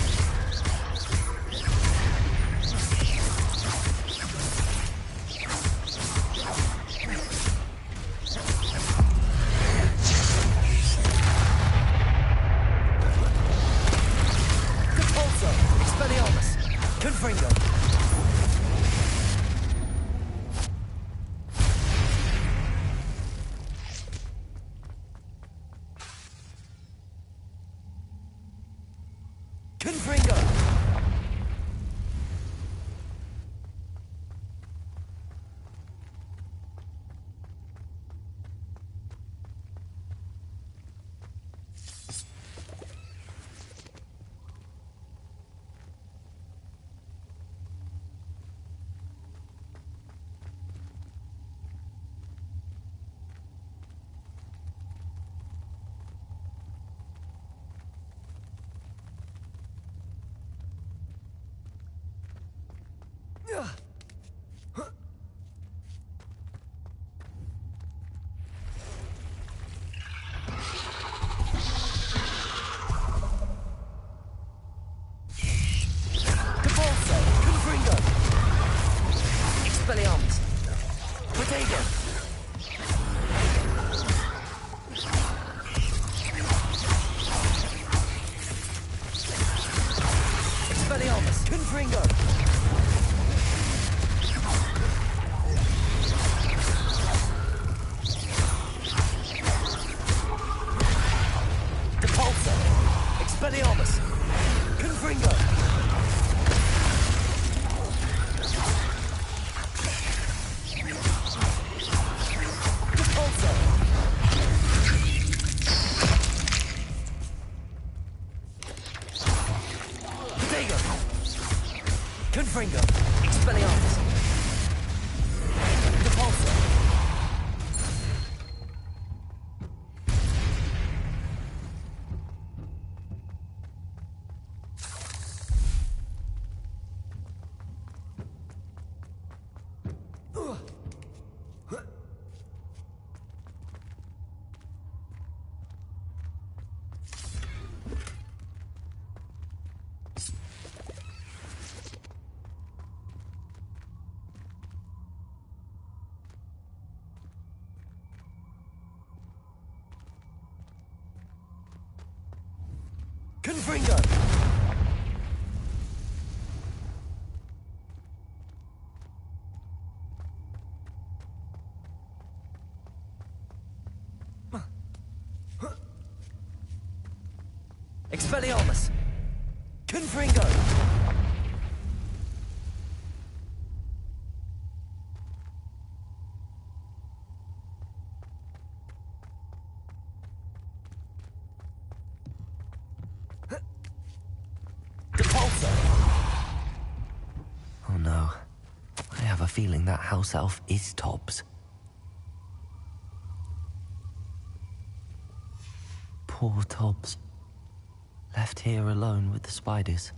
Depulso! Expelliarmus! Confringo! Confringo! Depulso! Confringo! Expelliarmus! Protego! Expelliarmus! Confringo! Confringo! Expelliarmus! Confringo! Oh no. I have a feeling that house elf is Tobbs. Poor Tobbs. Left here alone with the spiders.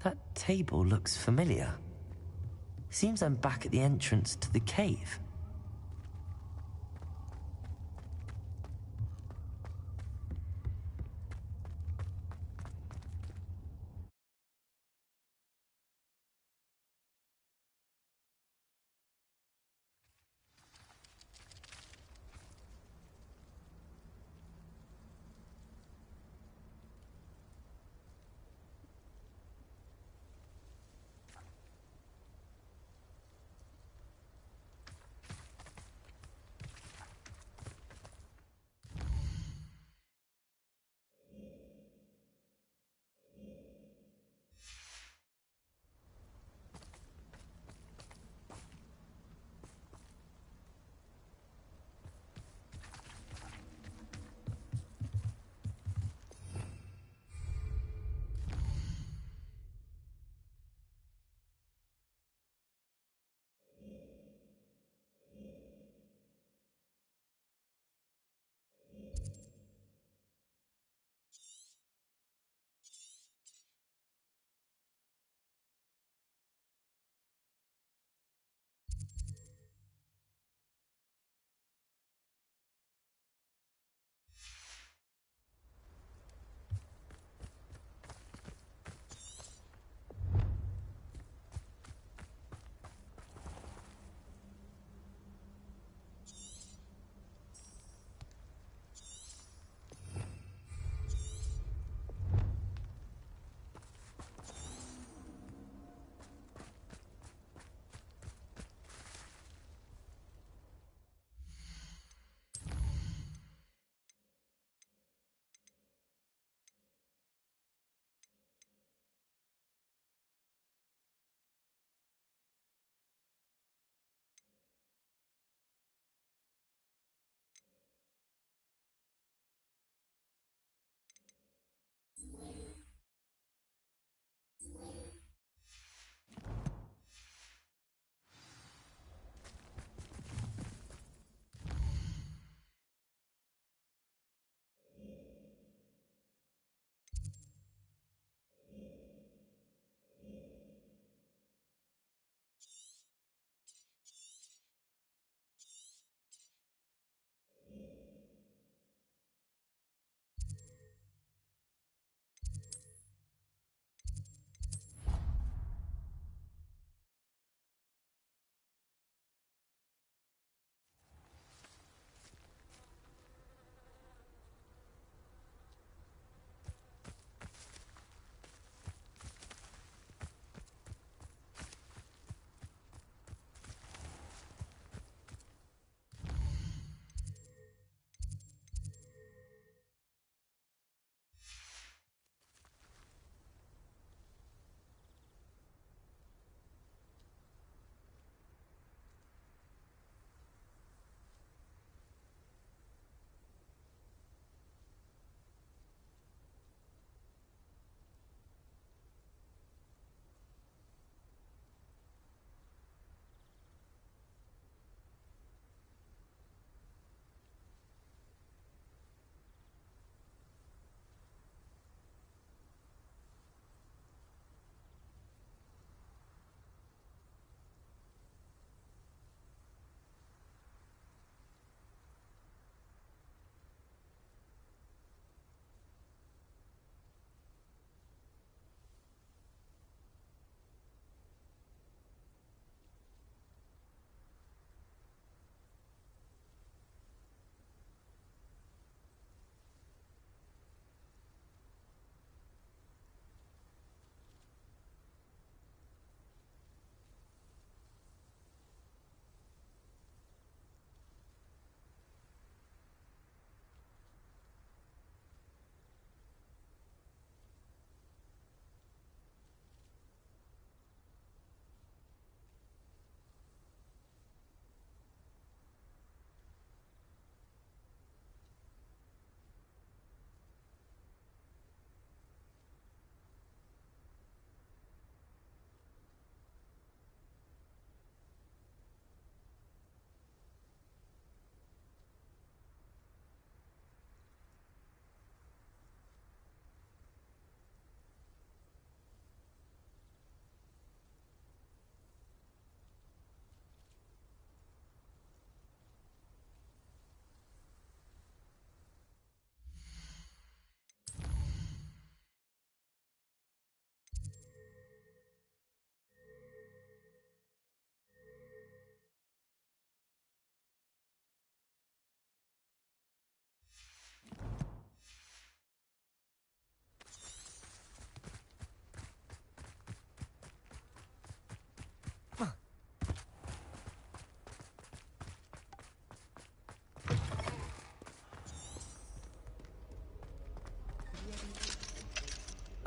That table looks familiar. Seems I'm back at the entrance to the cave.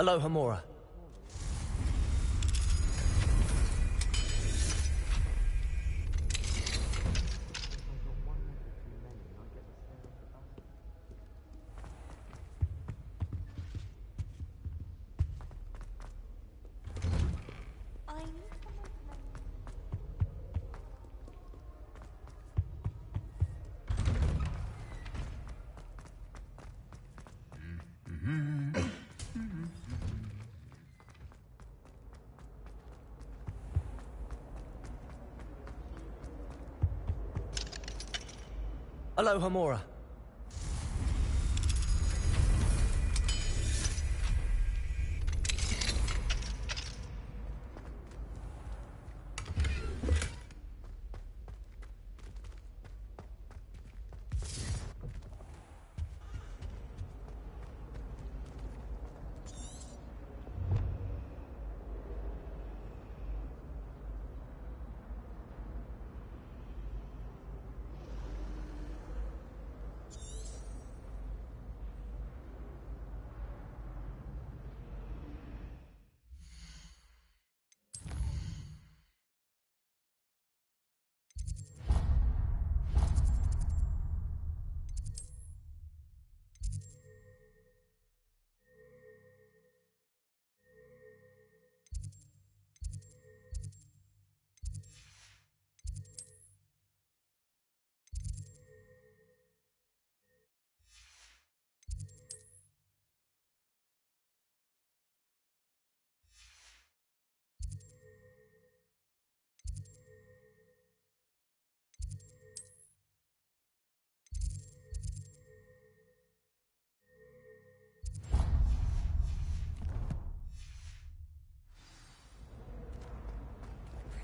Aloha Mora. Aloha Mora.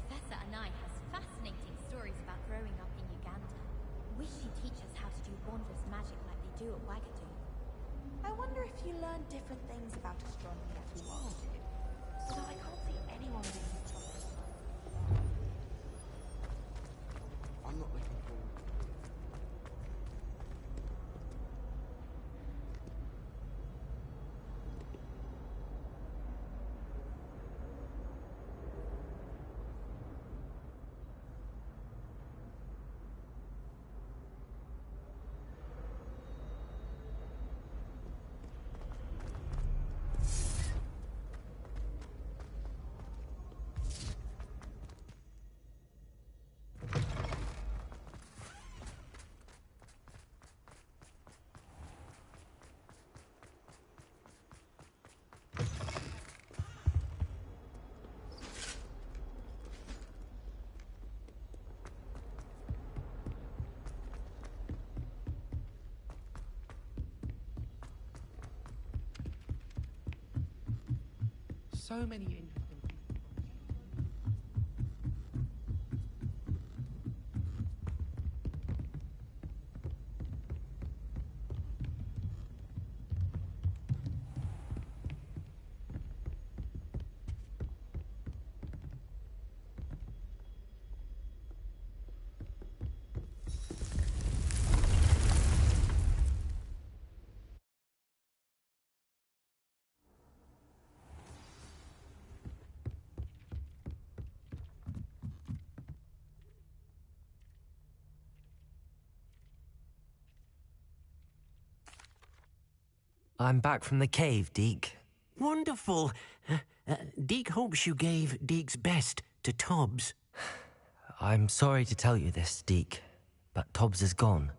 Professor Anai has fascinating stories about growing up in Uganda. Wish she'd teach us how to do wondrous magic like they do at Wagadu. I wonder if you learn different things about astronomy as we all do. Although I can't see anyone being a philosopher. I'm not looking forward. So many interesting people. I'm back from the cave, Deke. Wonderful. Deke hopes you gave Deke's best to Tobbs. I'm sorry to tell you this, Deke, but Tobbs is gone.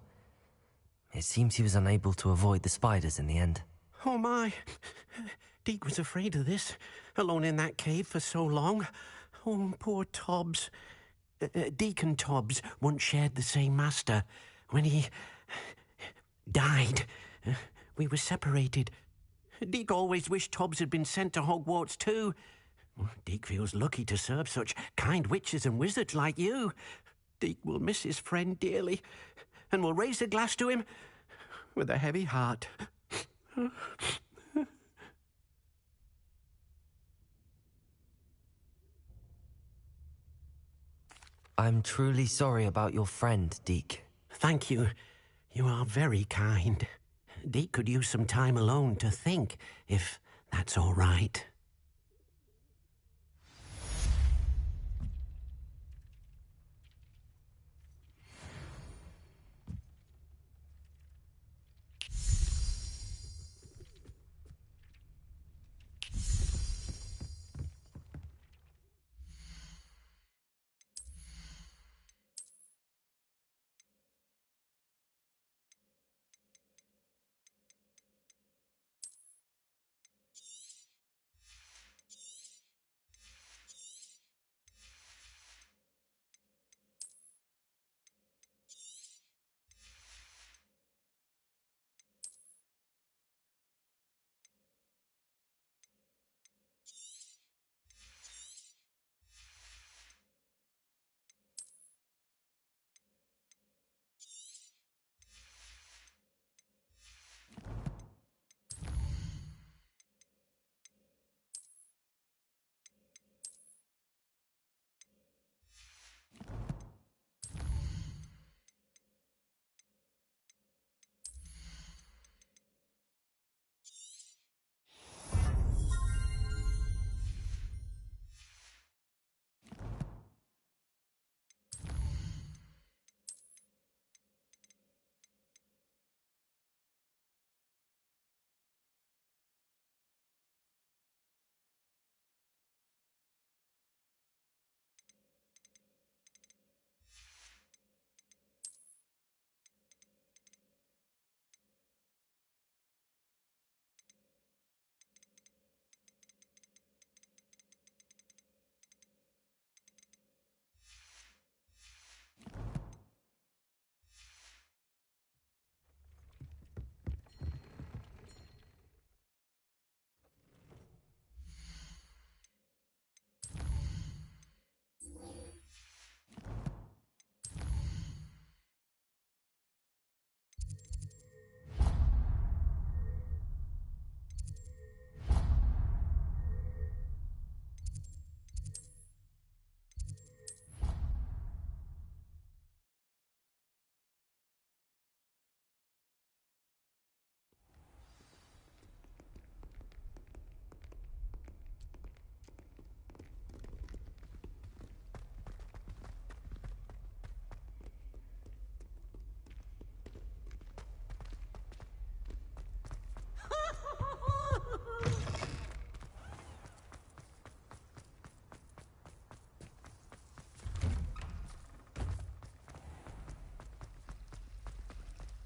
It seems he was unable to avoid the spiders in the end. Oh my. Deke was afraid of this, alone in that cave for so long. Oh, poor Tobbs. Deke and Tobbs once shared the same master. When he died, we were separated. Deke always wished Tobbs had been sent to Hogwarts too. Deke feels lucky to serve such kind witches and wizards like you. Deke will miss his friend dearly, and will raise a glass to him with a heavy heart. I'm truly sorry about your friend, Deke. Thank you. You are very kind. Deke could use some time alone to think, if That's all right.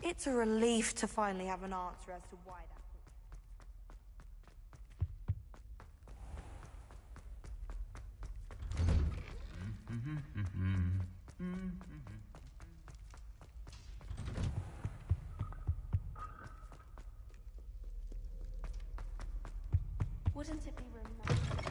It's a relief to finally have an answer as to why that. Wouldn't it be romantic?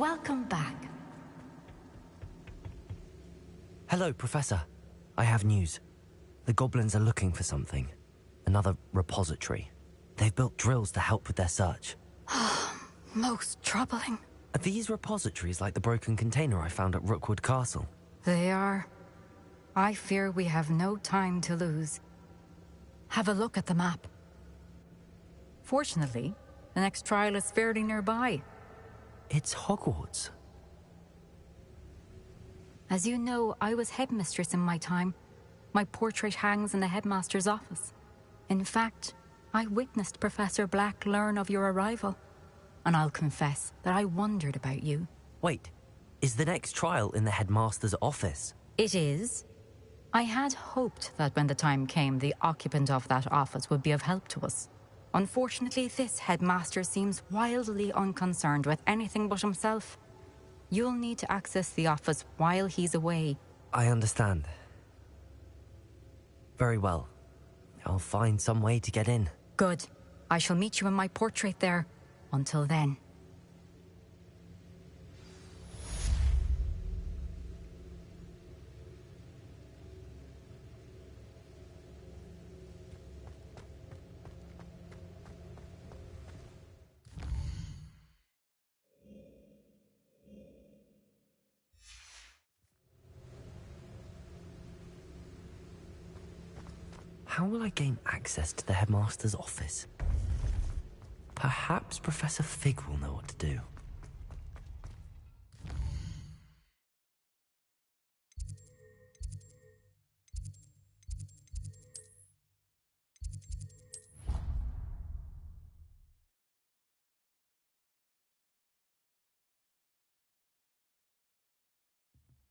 Welcome back. Hello, Professor. I have news. The goblins are looking for something. Another repository. They've built drills to help with their search. Most troubling. Are these repositories like the broken container I found at Rookwood Castle? They are. I fear we have no time to lose. Have a look at the map. Fortunately, the next trial is fairly nearby. It's Hogwarts. As you know, I was headmistress in my time. My portrait hangs in the headmaster's office. In fact, I witnessed Professor Black learn of your arrival. And I'll confess that I wondered about you. Wait, is the next trial in the headmaster's office? It is. I had hoped that when the time came, the occupant of that office would be of help to us. Unfortunately, this headmaster seems wildly unconcerned with anything but himself. You'll need to access the office while he's away. I understand. Very well. I'll find some way to get in. Good. I shall meet you in my portrait there. Until then. How will I gain access to the headmaster's office? Perhaps Professor Fig will know what to do.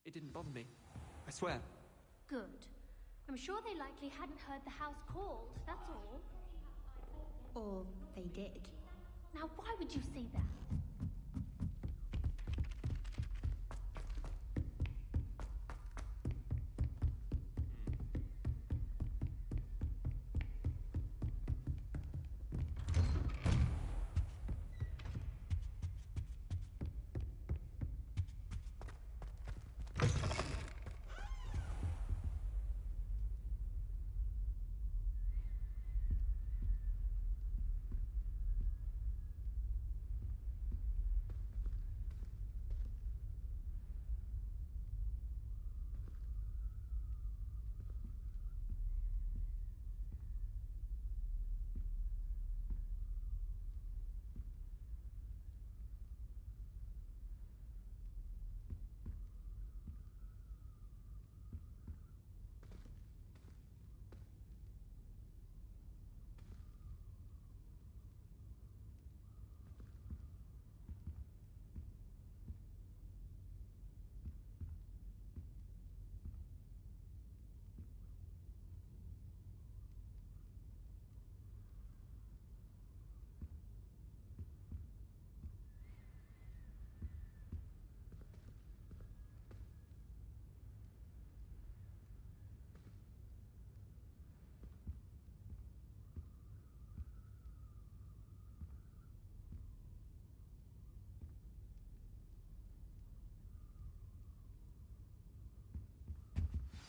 It didn't bother me. I swear. Good. I'm sure they likely hadn't heard the house called, that's all. Or they did. Now, why would you say that?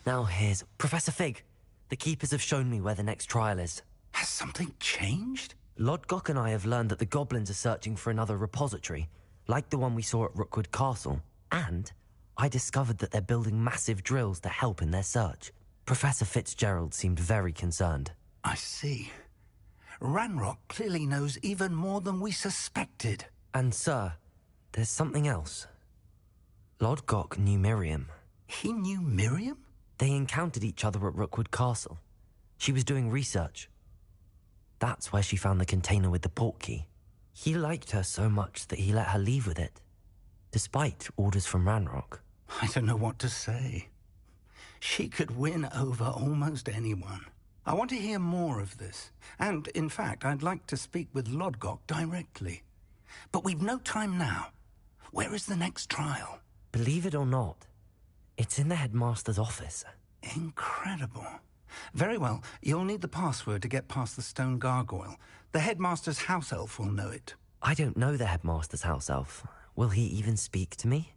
Now here's Professor Fig. The keepers have shown me where the next trial is. Has something changed? Lodgok and I have learned that the goblins are searching for another repository, like the one we saw at Rookwood Castle. And I discovered that they're building massive drills to help in their search. Professor Fitzgerald seemed very concerned. I see. Ranrock clearly knows even more than we suspected. And sir, there's something else. Lodgok knew Miriam. He knew Miriam? They encountered each other at Rookwood Castle. She was doing research. That's where she found the container with the portkey. He liked her so much that he let her leave with it, despite orders from Ranrock. I don't know what to say. She could win over almost anyone. I want to hear more of this. And, in fact, I'd like to speak with Lodgok directly. But we've no time now. Where is the next trial? Believe it or not, it's in the headmaster's office. Incredible. Very well. You'll need the password to get past the stone gargoyle. The headmaster's house elf will know it. I don't know the headmaster's house elf. Will he even speak to me?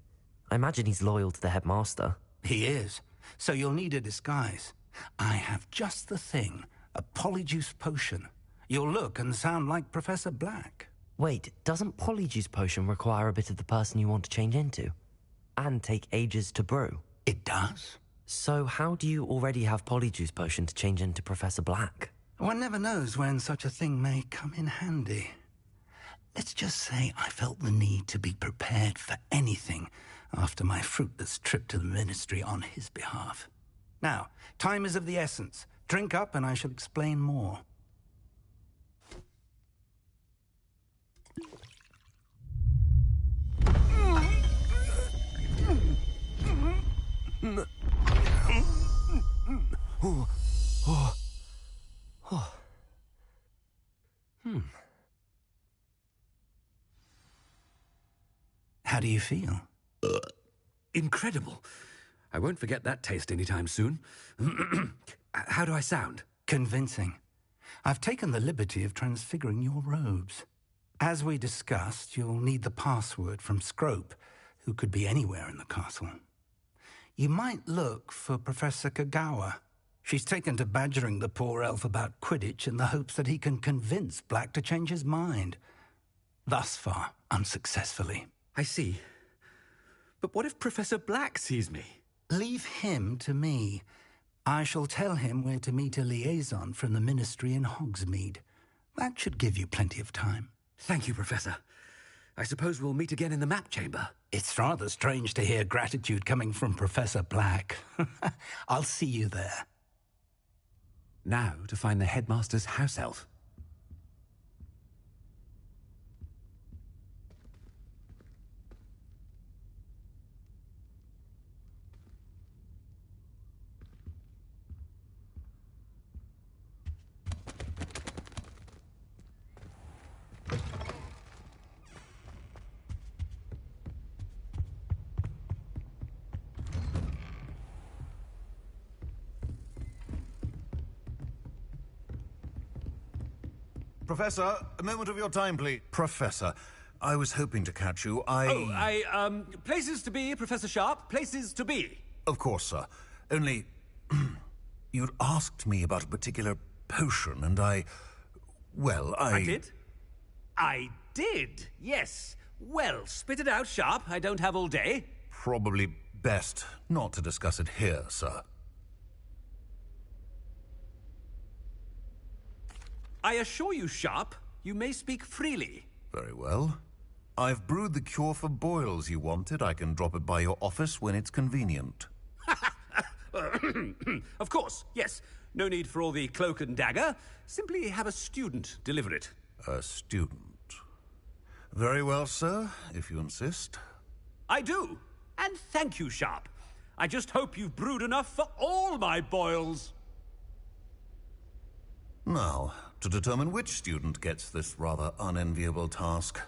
I imagine he's loyal to the headmaster. He is. So you'll need a disguise. I have just the thing. A polyjuice potion. You'll look and sound like Professor Black. Wait, doesn't polyjuice potion require a bit of the person you want to change into? And take ages to brew? It does. So how do you already have polyjuice potion to change into Professor Black? One never knows when such a thing may come in handy. Let's just say I felt the need to be prepared for anything after my fruitless trip to the ministry on his behalf. Now, time is of the essence. Drink up and I shall explain more. Oh. Oh. Oh. How do you feel? Incredible. I won't forget that taste anytime soon. How do I sound? Convincing. I've taken the liberty of transfiguring your robes. As we discussed, you'll need the password from Scrope, who could be anywhere in the castle. You might look for Professor Kagawa. She's taken to badgering the poor elf about Quidditch in the hopes that he can convince Black to change his mind. Thus far, unsuccessfully. I see. But what if Professor Black sees me? Leave him to me. I shall tell him where to meet a liaison from the Ministry in Hogsmeade. That should give you plenty of time. Thank you, Professor. I suppose we'll meet again in the map chamber. It's rather strange to hear gratitude coming from Professor Black. I'll see you there. Now to find the headmaster's house elf. Professor, a moment of your time, please. Professor, I was hoping to catch you. Places to be, Professor Sharp. Places to be. Of course, sir. Only, you'd asked me about a particular potion, and I did? I did, yes. Well, spit it out, Sharp. I don't have all day. Probably best not to discuss it here, sir. I assure you, Sharp, you may speak freely. Very well. I've brewed the cure for boils you wanted. I can drop it by your office when it's convenient. Of course, yes. No need for all the cloak and dagger. Simply have a student deliver it. A student. Very well, sir, if you insist. I do. And thank you, Sharp. I just hope you've brewed enough for all my boils. Now, to determine which student gets this rather unenviable task.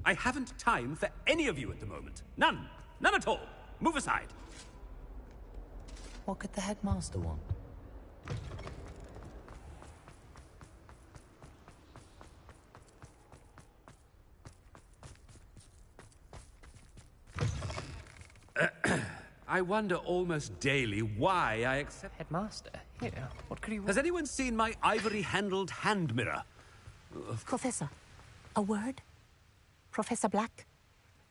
I haven't time for any of you at the moment. None. None at all. Move aside. What could the headmaster want? I wonder almost daily why I accept... Headmaster? Here, what could he want? Has anyone seen my ivory-handled hand mirror? Professor, a word? Professor Black?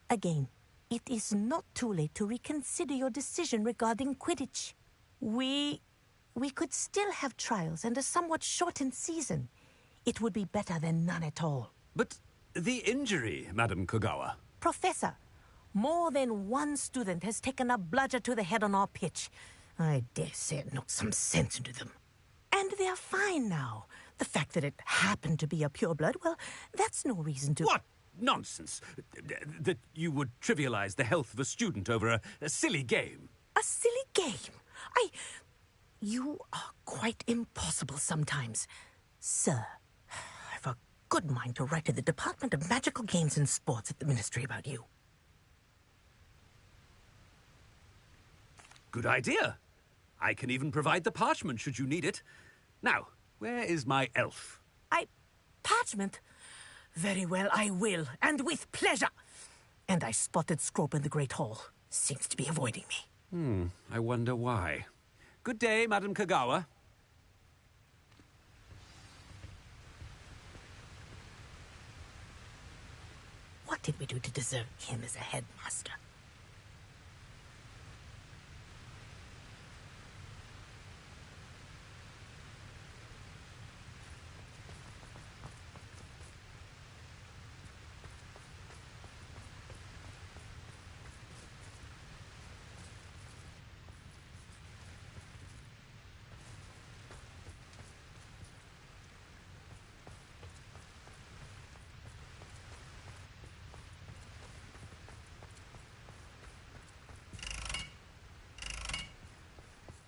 Again, it is not too late to reconsider your decision regarding Quidditch. We could still have trials and a somewhat shortened season. It would be better than none at all. But the injury, Madam Kogawa. Professor, more than one student has taken a bludger to the head on our pitch. I dare say it knocked some sense into them. And they're fine now. The fact that it happened to be a pureblood, well, that's no reason to... What nonsense! That you would trivialize the health of a student over a silly game. A silly game? You are quite impossible sometimes. Sir, I've a good mind to write to the Department of Magical Games and Sports at the Ministry about you. Good idea. I can even provide the parchment should you need it. Now, where is my elf? Parchment? Very well, I will, and with pleasure. And I spotted Scrope in the Great Hall. Seems to be avoiding me. I wonder why. Good day, Madam Kagawa. What did we do to deserve him as a headmaster?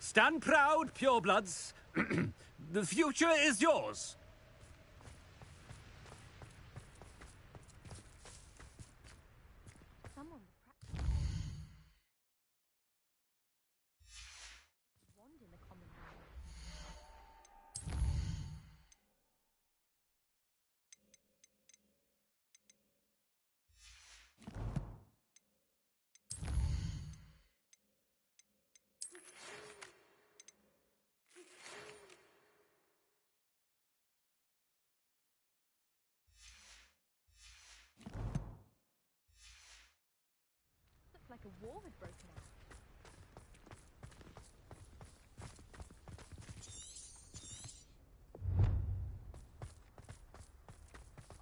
Stand proud, purebloods. The future is yours. Looks like a war had broken out.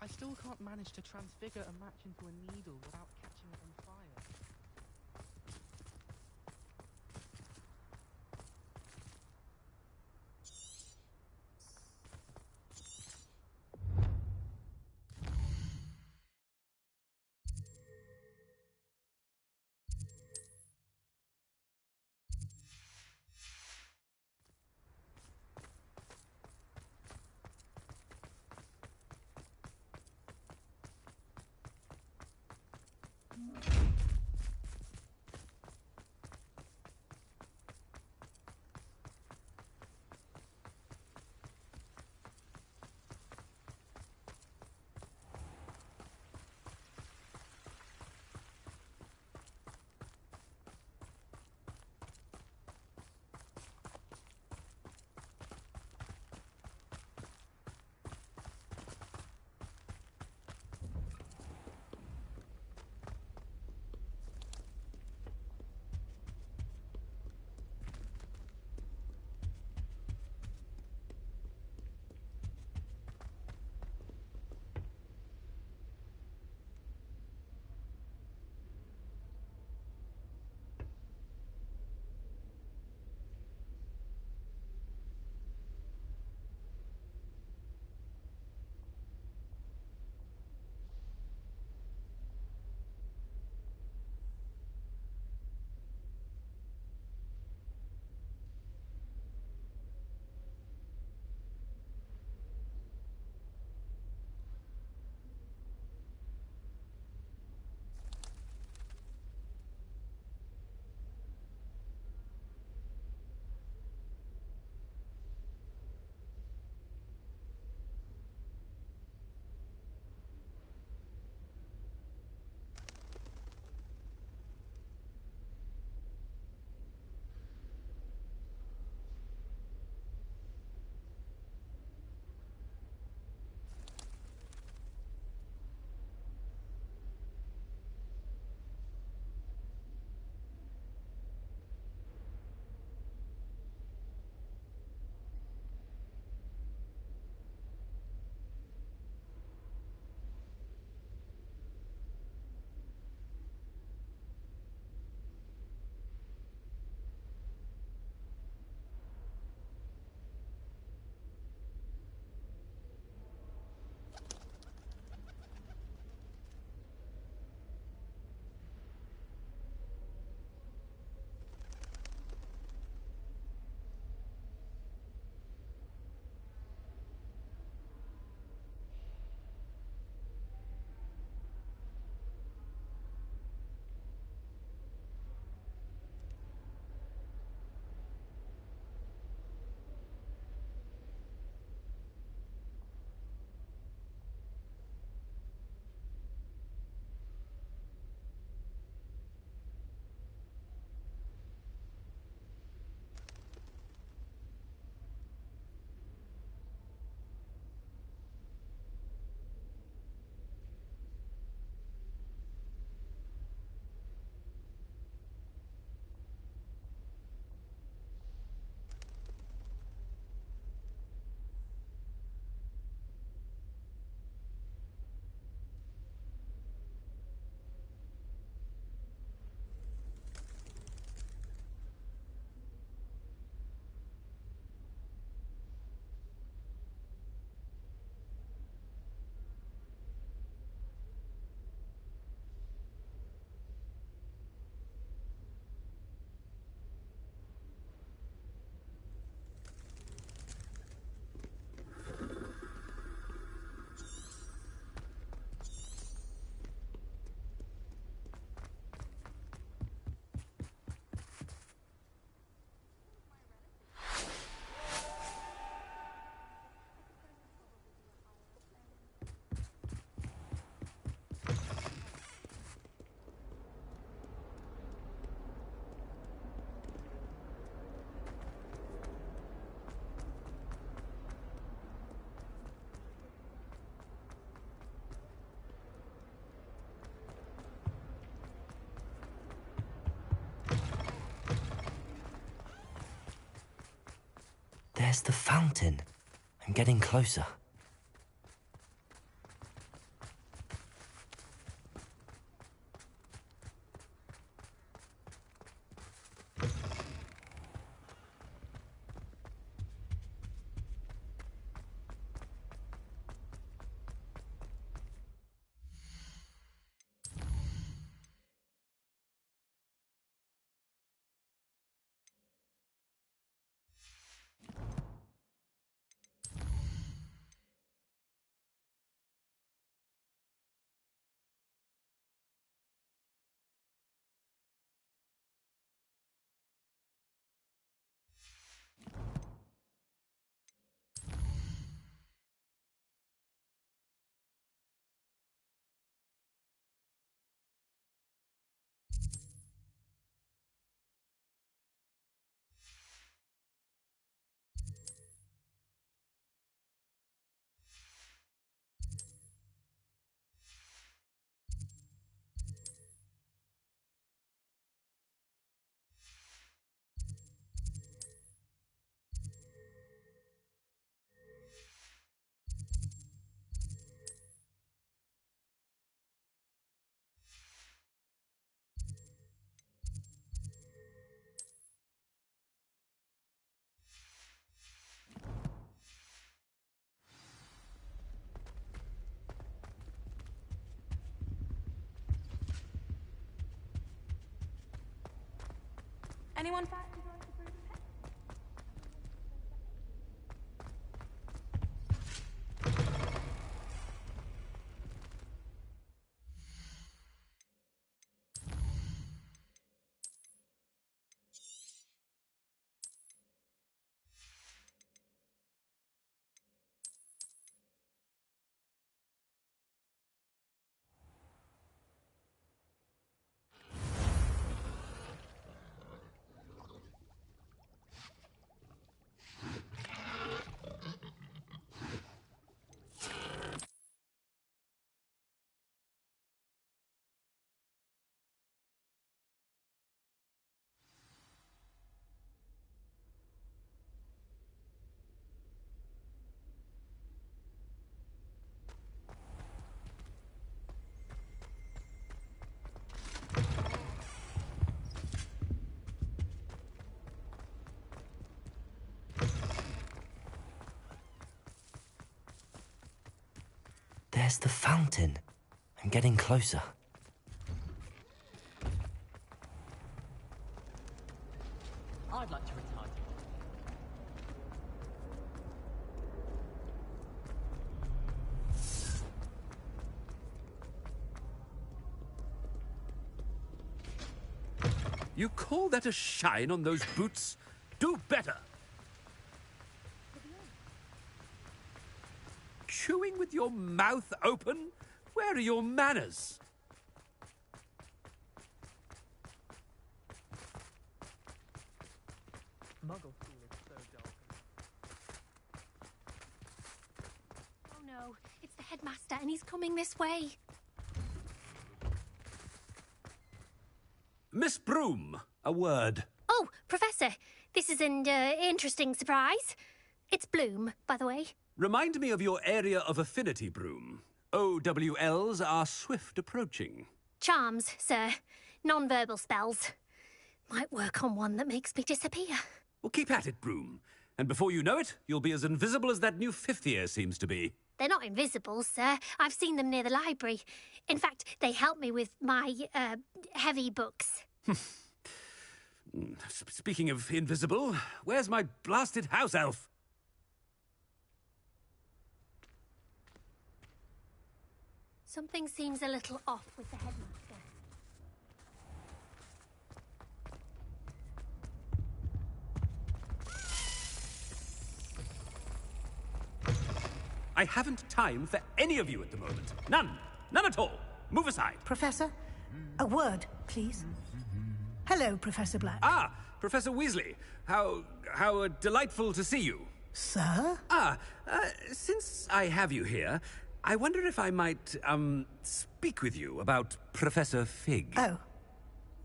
I still can't manage to transfigure a match into a needle without catching it on fire. There's the fountain. I'm getting closer. Anyone fancy going to brew the pet? There's the fountain. I'm getting closer. I'd like to retire. You call that a shine on those boots? Do better! Chewing with your mouth open? Where are your manners? Muggle school is so dull. Oh no, it's the headmaster and he's coming this way. Miss Broom, a word. Oh, Professor, this is an interesting surprise. It's Bloom, by the way. Remind me of your area of affinity, Broom. OWLs are swift approaching. Charms, sir. Non-verbal spells. Might work on one that makes me disappear. Well, keep at it, Broom. And before you know it, you'll be as invisible as that new fifth year seems to be. They're not invisible, sir. I've seen them near the library. In fact, they help me with my, heavy books. Speaking of invisible, where's my blasted house elf? Something seems a little off with the headmaster. I haven't time for any of you at the moment. None. None at all. Move aside. Professor, a word, please. Hello, Professor Black. Ah, Professor Weasley. How delightful to see you. Sir? Since I have you here, I wonder if I might, speak with you about Professor Fig. Oh,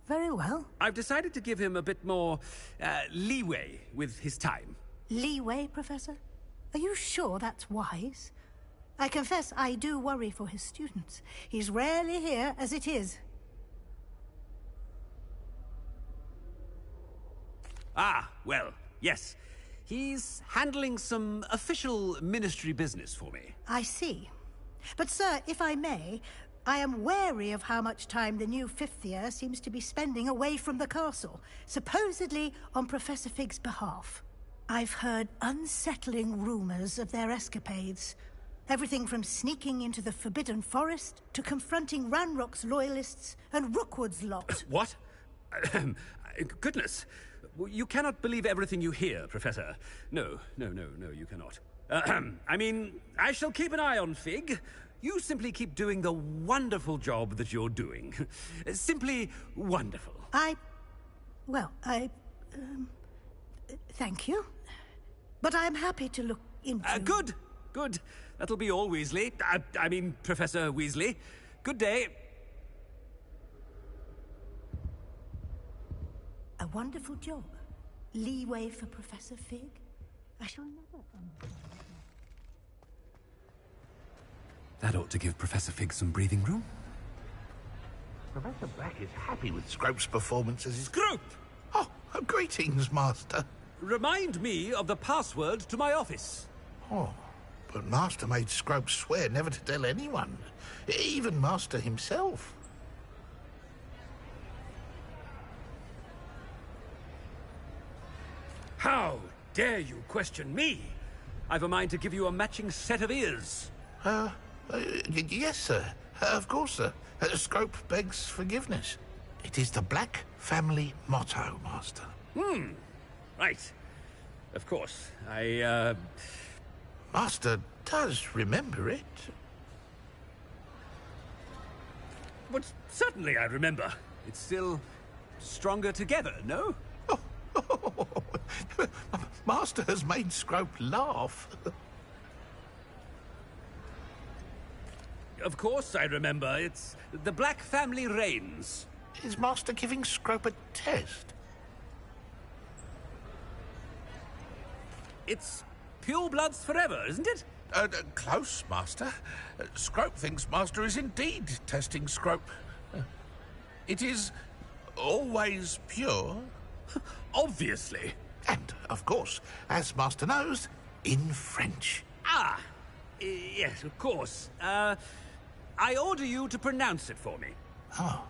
very well. I've decided to give him a bit more, leeway with his time. Leeway, Professor? Are you sure that's wise? I confess I do worry for his students. He's rarely here as it is. Ah, well, yes. He's handling some official ministry business for me. I see. But, sir, if I may, I am wary of how much time the new fifth year seems to be spending away from the castle, supposedly on Professor Fig's behalf. I've heard unsettling rumors of their escapades. Everything from sneaking into the Forbidden Forest to confronting Ranrock's loyalists and Rookwood's lot. What? Goodness. You cannot believe everything you hear, Professor. No, you cannot. I mean, I shall keep an eye on Fig. You simply keep doing the wonderful job that you're doing. Simply wonderful. Thank you. But I'm happy to look into... Good. That'll be all, Weasley. I mean, Professor Weasley. Good day. A wonderful job. Leeway for Professor Fig. I shall never understand. That ought to give Professor Fig some breathing room. Professor Black is happy with Scrope's performance as his... Scrope! Oh, greetings, Master. Remind me of the password to my office. Oh, but Master made Scrope swear never to tell anyone. Even Master himself. How dare you question me? I've a mind to give you a matching set of ears. Yes, sir. Of course, sir. Scrope begs forgiveness. It is the Black family motto, Master. Right. Of course. Master does remember it. But certainly I remember. It's still stronger together, no? Master has made Scrope laugh. Of course I remember. It's the Black family reigns. Is Master giving Scrope a test? It's pure bloods forever, isn't it? Close, Master. Scrope thinks Master is indeed testing Scrope. It is always pure. Obviously. And, of course, as Master knows, in French. Yes, of course. I order you to pronounce it for me. Oh,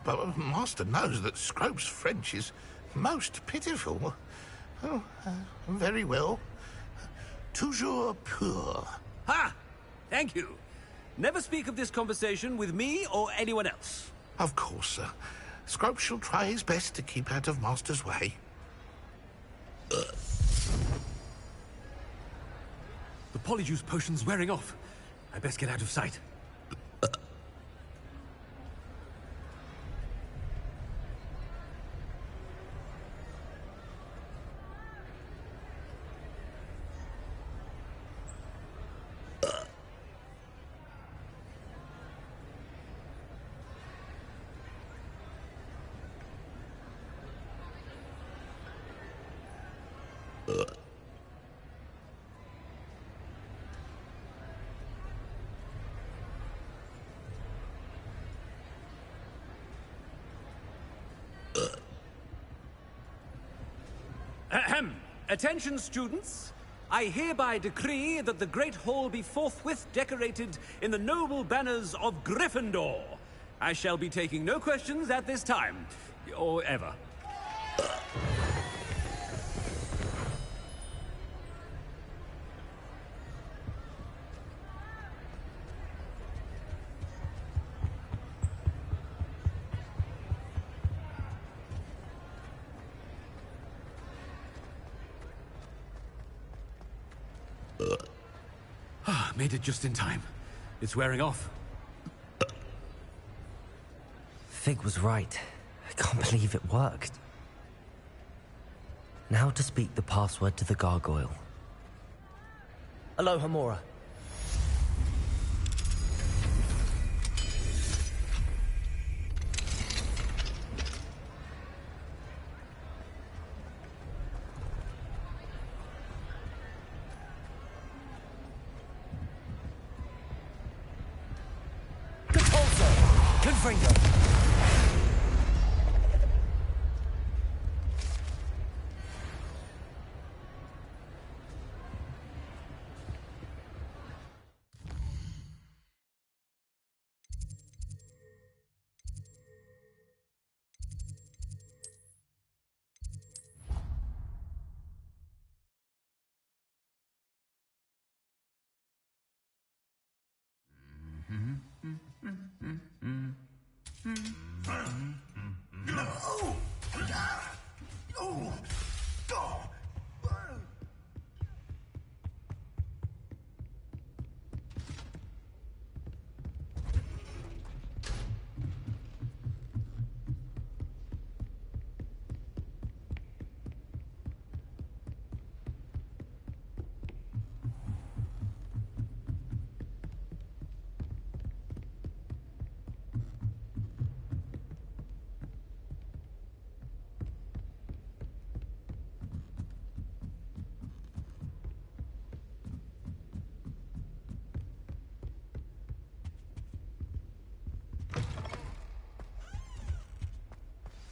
but Master knows that Scrope's French is most pitiful. Oh, very well. Toujours pur. Ha! Thank you. Never speak of this conversation with me or anyone else. Of course, sir. Scrope shall try his best to keep out of Master's way. The polyjuice potion's wearing off. I best get out of sight. Attention, students. I hereby decree that the Great Hall be forthwith decorated in the noble banners of Gryffindor. I shall be taking no questions at this time, or ever. Made it just in time. It's wearing off. Fig was right. I can't believe it worked. Now to speak the password to the gargoyle. Aloha, Mora. Fringo!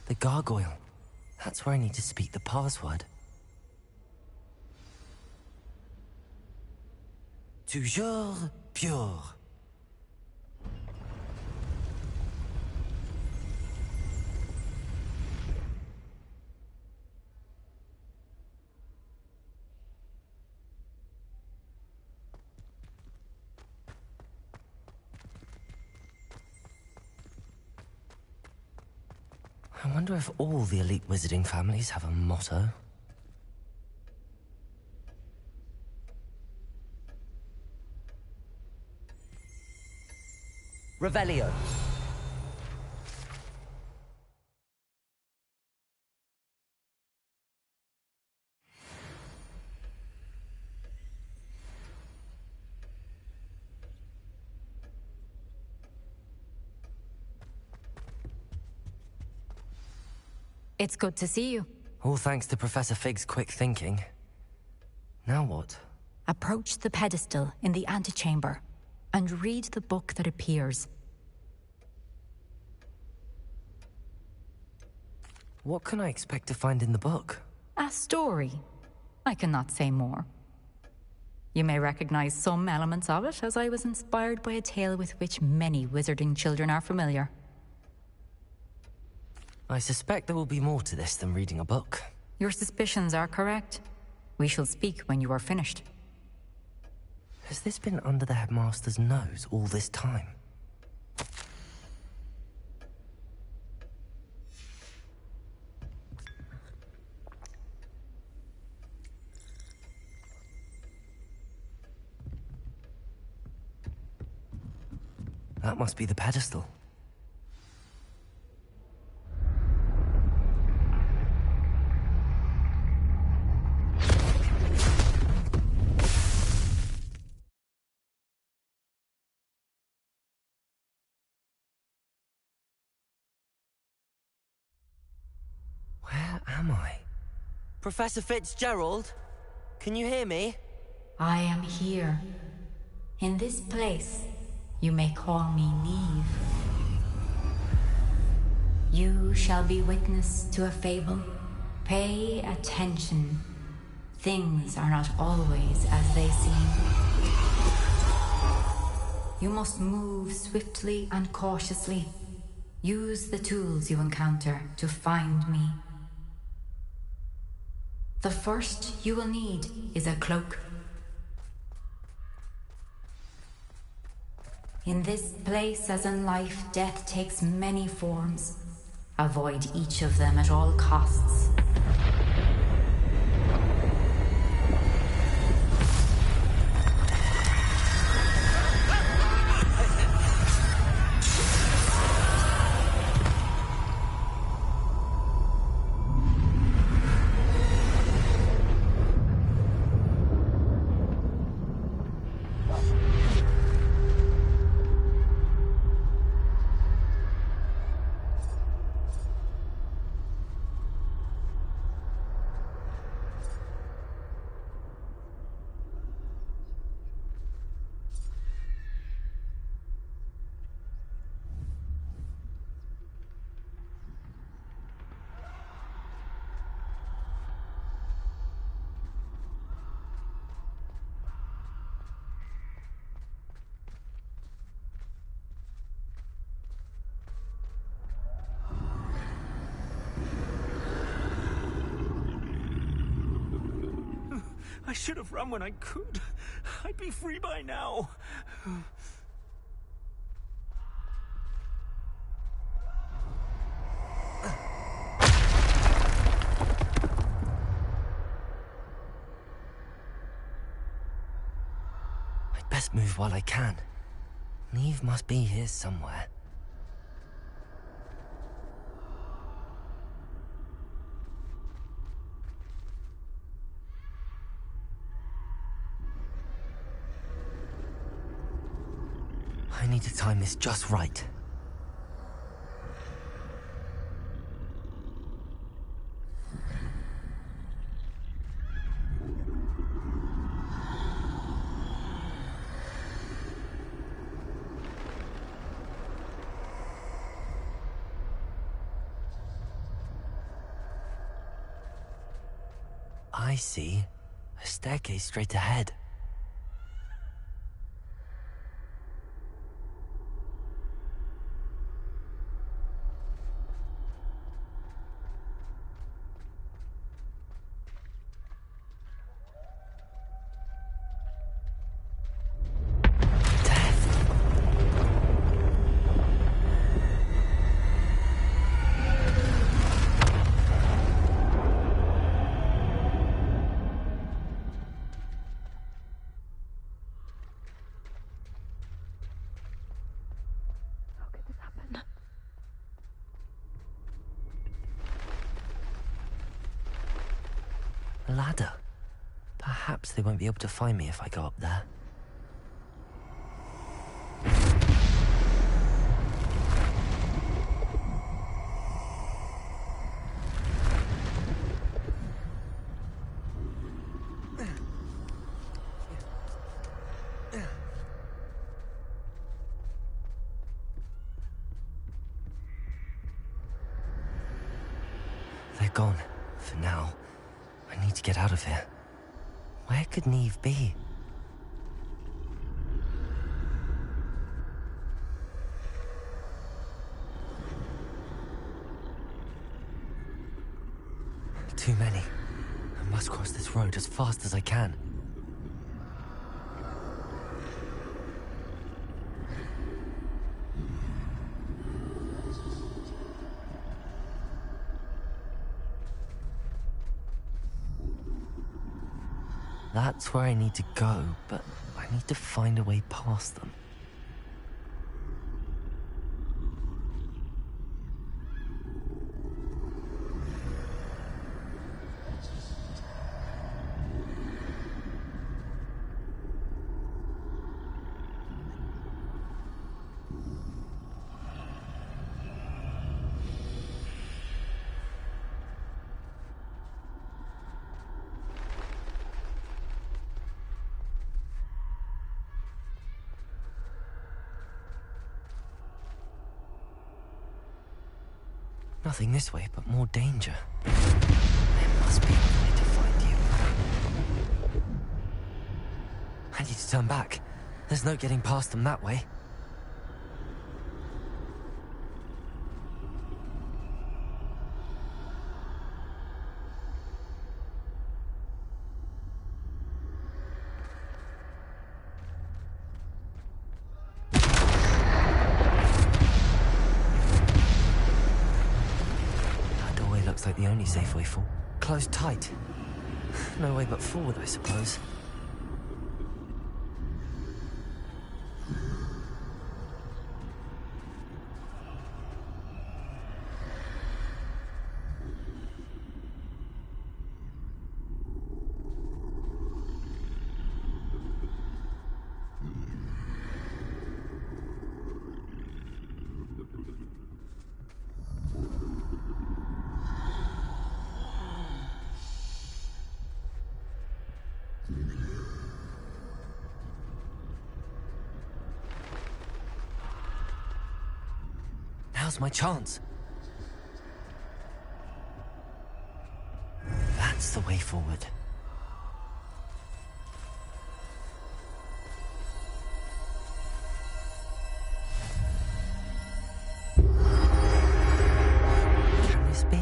The gargoyle. That's where I need to speak the password. Toujours pure. I wonder if all the elite wizarding families have a motto. Revelio. It's good to see you. All thanks to Professor Fig's quick thinking. Now what? Approach the pedestal in the antechamber and read the book that appears. What can I expect to find in the book? A story. I cannot say more. You may recognize some elements of it, as I was inspired by a tale with which many wizarding children are familiar. I suspect there will be more to this than reading a book. Your suspicions are correct. We shall speak when you are finished. Has this been under the headmaster's nose all this time? That must be the pedestal. Where am I? Professor Fitzgerald? Can you hear me? I am here. In this place, you may call me Neve. You shall be witness to a fable. Pay attention. Things are not always as they seem. You must move swiftly and cautiously. Use the tools you encounter to find me. The first you will need is a cloak. In this place, as in life, death takes many forms. Avoid each of them at all costs. I should have run when I could. I'd be free by now. I'd best move while I can. Neve must be here somewhere. I need to time this just right. I see. A staircase straight ahead. A ladder. Perhaps they won't be able to find me if I go up there. They're gone, for now. I need to get out of here. Where could Neve be? Too many. I must cross this road as fast as I can. That's where I need to go, but I need to find a way past them. Nothing this way, but more danger. There must be a way to find you. I need to turn back. There's no getting past them that way. Looks like the only safe way forward. Closed tight. No way but forward, I suppose. Now's my chance. That's the way forward. Can this be?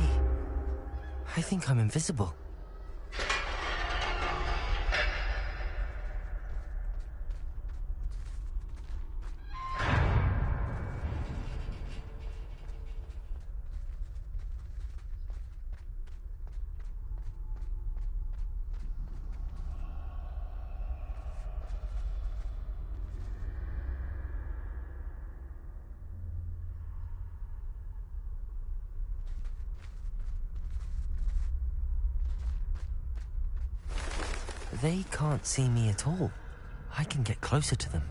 I think I'm invisible. They can't see me at all. I can get closer to them.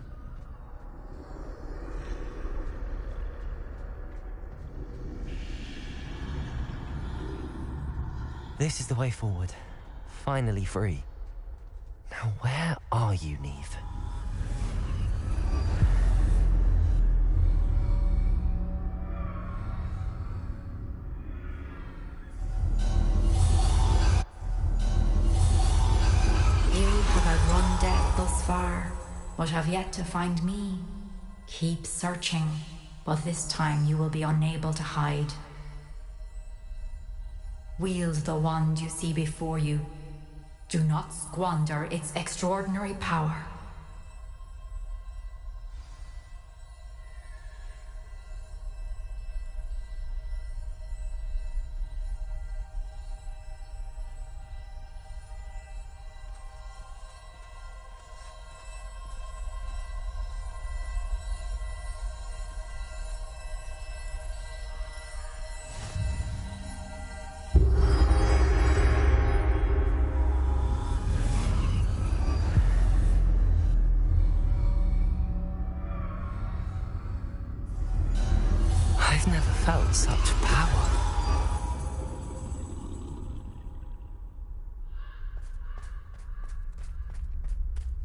This is the way forward. Finally free. Now where are you, Neve? You have outrun death thus far, but have yet to find me. Keep searching, but this time you will be unable to hide. Wield the wand you see before you. Do not squander its extraordinary power. I've never felt such power.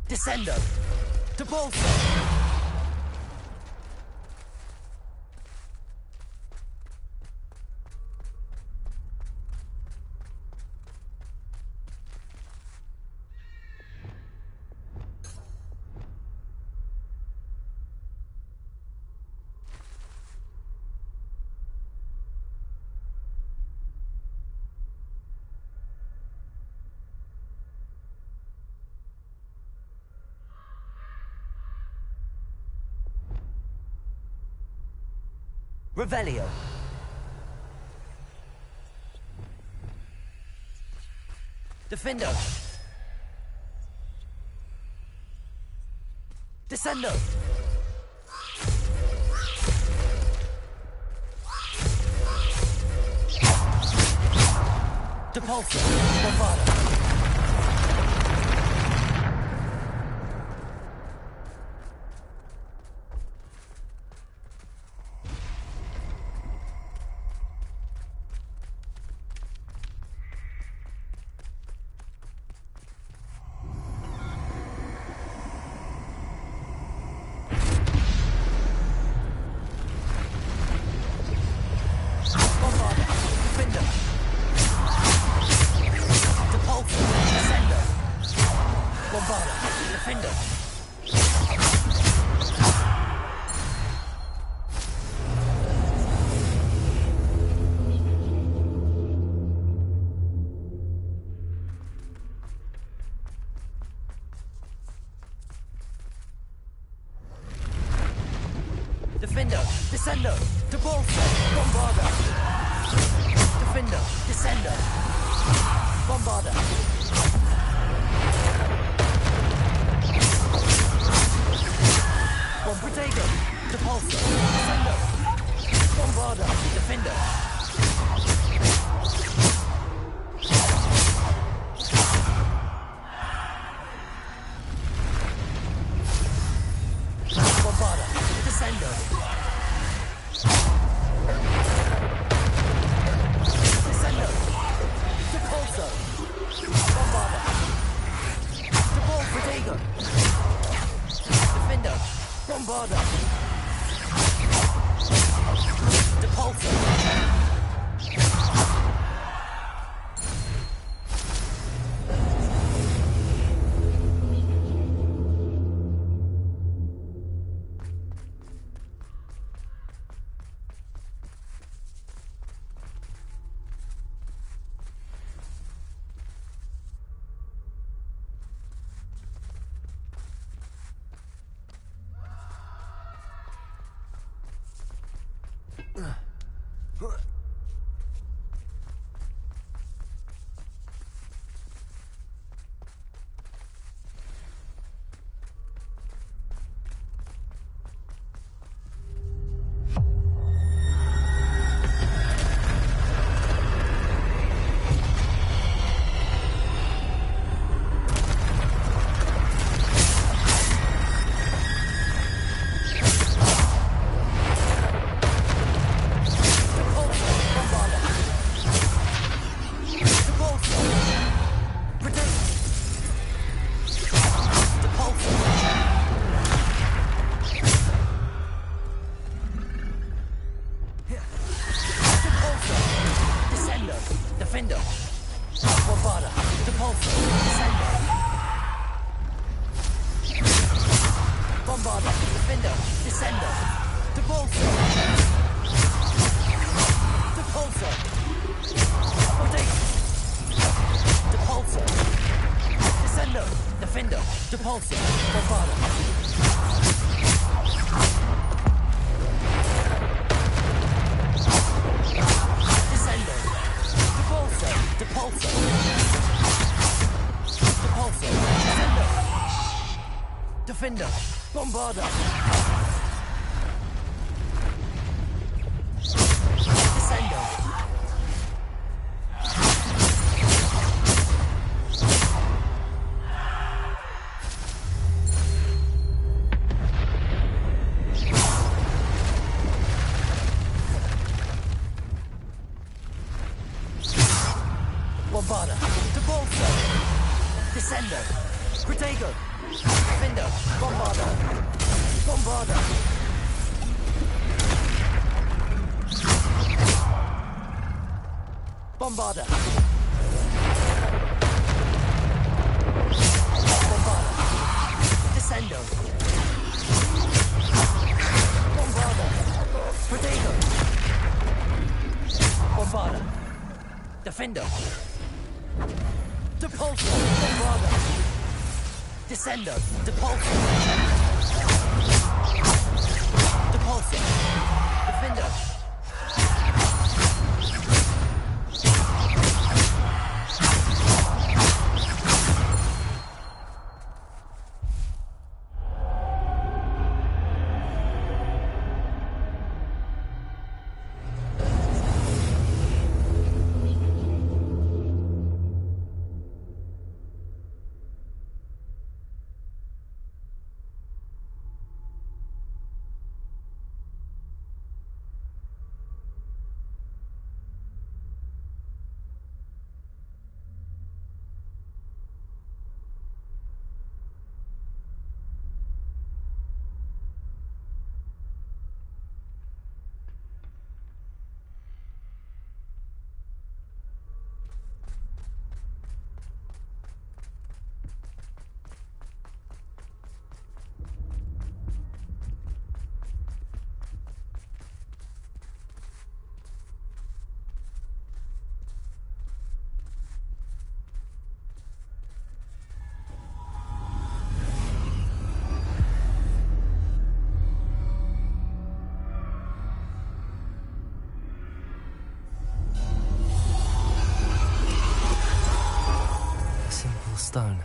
Descendo! To Bolsa! Revelio. Defendo. Descendo. Depulso. Bombado. Defendo, Descendo, to Bolsa, Bombarda. Defendo, Descendo, Bombarda. Bombardago, to Bolsa, Descendo, Bombarda, Defendo. Bombarda, Descendo. Descendo. Depulso. Bombarda. Protego. Defendo. Bombarda. Depulso. Defender, Descender, Depulsor, Depulsor, Protect, Depulsor, Descender, Defender, Depulsor, Bombarda. Descender, Depulsor, Depulsor, Depulsor, Descender, Defender, Bombarda. Descender. Bombarda. Depulsor. Descender. Protego. Defender. Bombarda. Bombarda. Bombarda. Bombarda. Descendo. Bombarda. Protego. Bombarda. Defender. Depulsor. Bombarda. Descendo. Depulsor. Depulsor. Defender. Stone.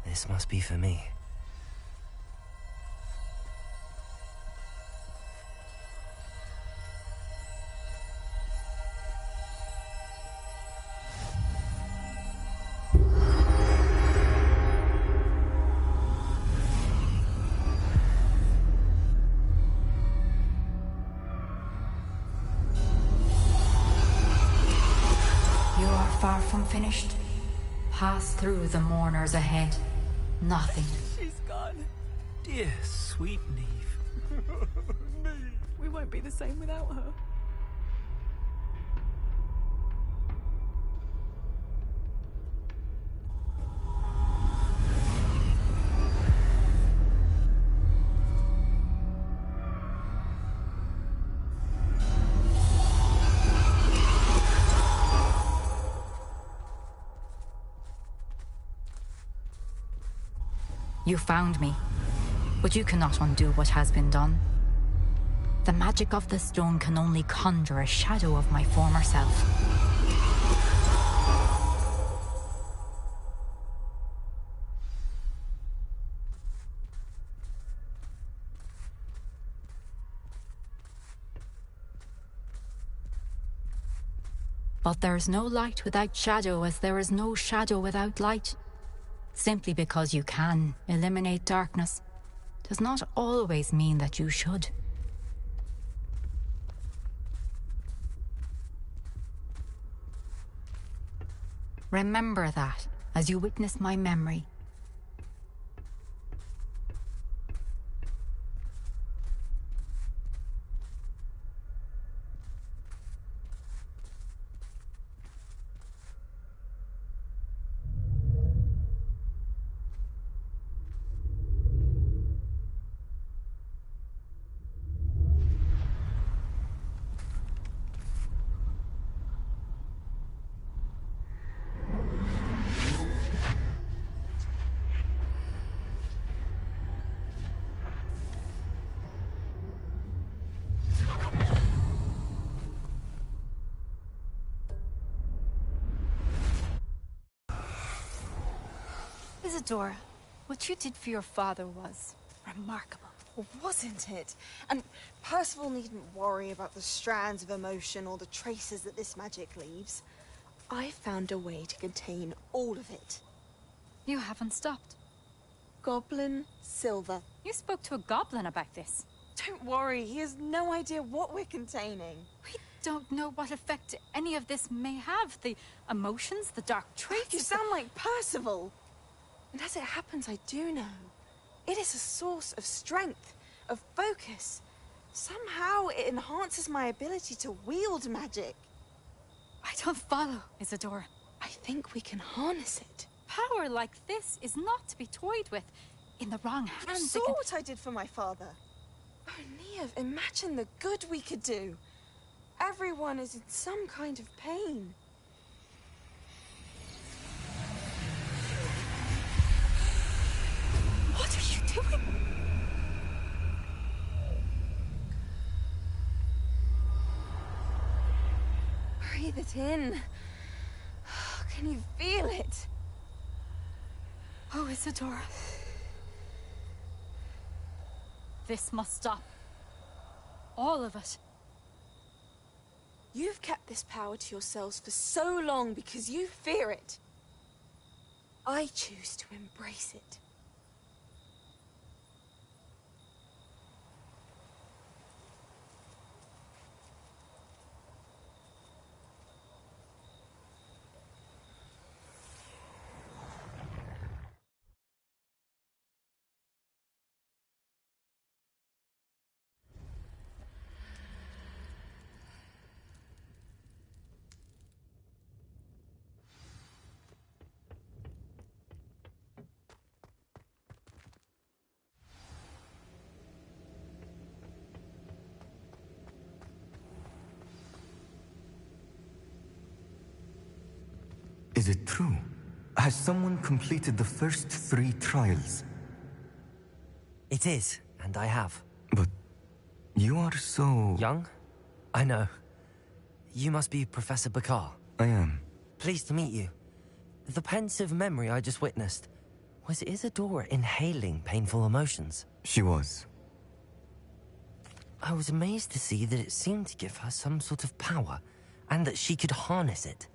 This must be for me. You are far from finished. Pass through the mourners ahead. Nothing. She's gone. Dear sweet Neve. We won't be the same without her. You found me, but you cannot undo what has been done. The magic of the stone can only conjure a shadow of my former self. But there is no light without shadow, as there is no shadow without light. Simply because you can eliminate darkness does not always mean that you should. Remember that as you witness my memory. Isadora, what you did for your father was remarkable. Wasn't it? And Percival needn't worry about the strands of emotion or the traces that this magic leaves. I found a way to contain all of it. You haven't stopped. Goblin Silver. You spoke to a goblin about this. Don't worry, he has no idea what we're containing. We don't know what effect any of this may have. The emotions, the dark traits. You sound like Percival. And as it happens, I do know. It is a source of strength, of focus. Somehow it enhances my ability to wield magic. I don't follow, Isadora. I think we can harness it. Power like this is not to be toyed with. In the wrong hands, You saw what I did for my father. Oh, Neve, imagine the good we could do. Everyone is in some kind of pain. What are you doing? Breathe it in. Can you feel it? Oh, Isadora. This must stop. All of it. You've kept this power to yourselves for so long because you fear it. I choose to embrace it. Is it true? Has someone completed the first 3 trials? It is, and I have. But you are so... Young? I know. You must be Professor Bakar. I am. Pleased to meet you. The pensive memory I just witnessed, was Isadora inhaling painful emotions? She was. I was amazed to see that it seemed to give her some sort of power, and that she could harness it.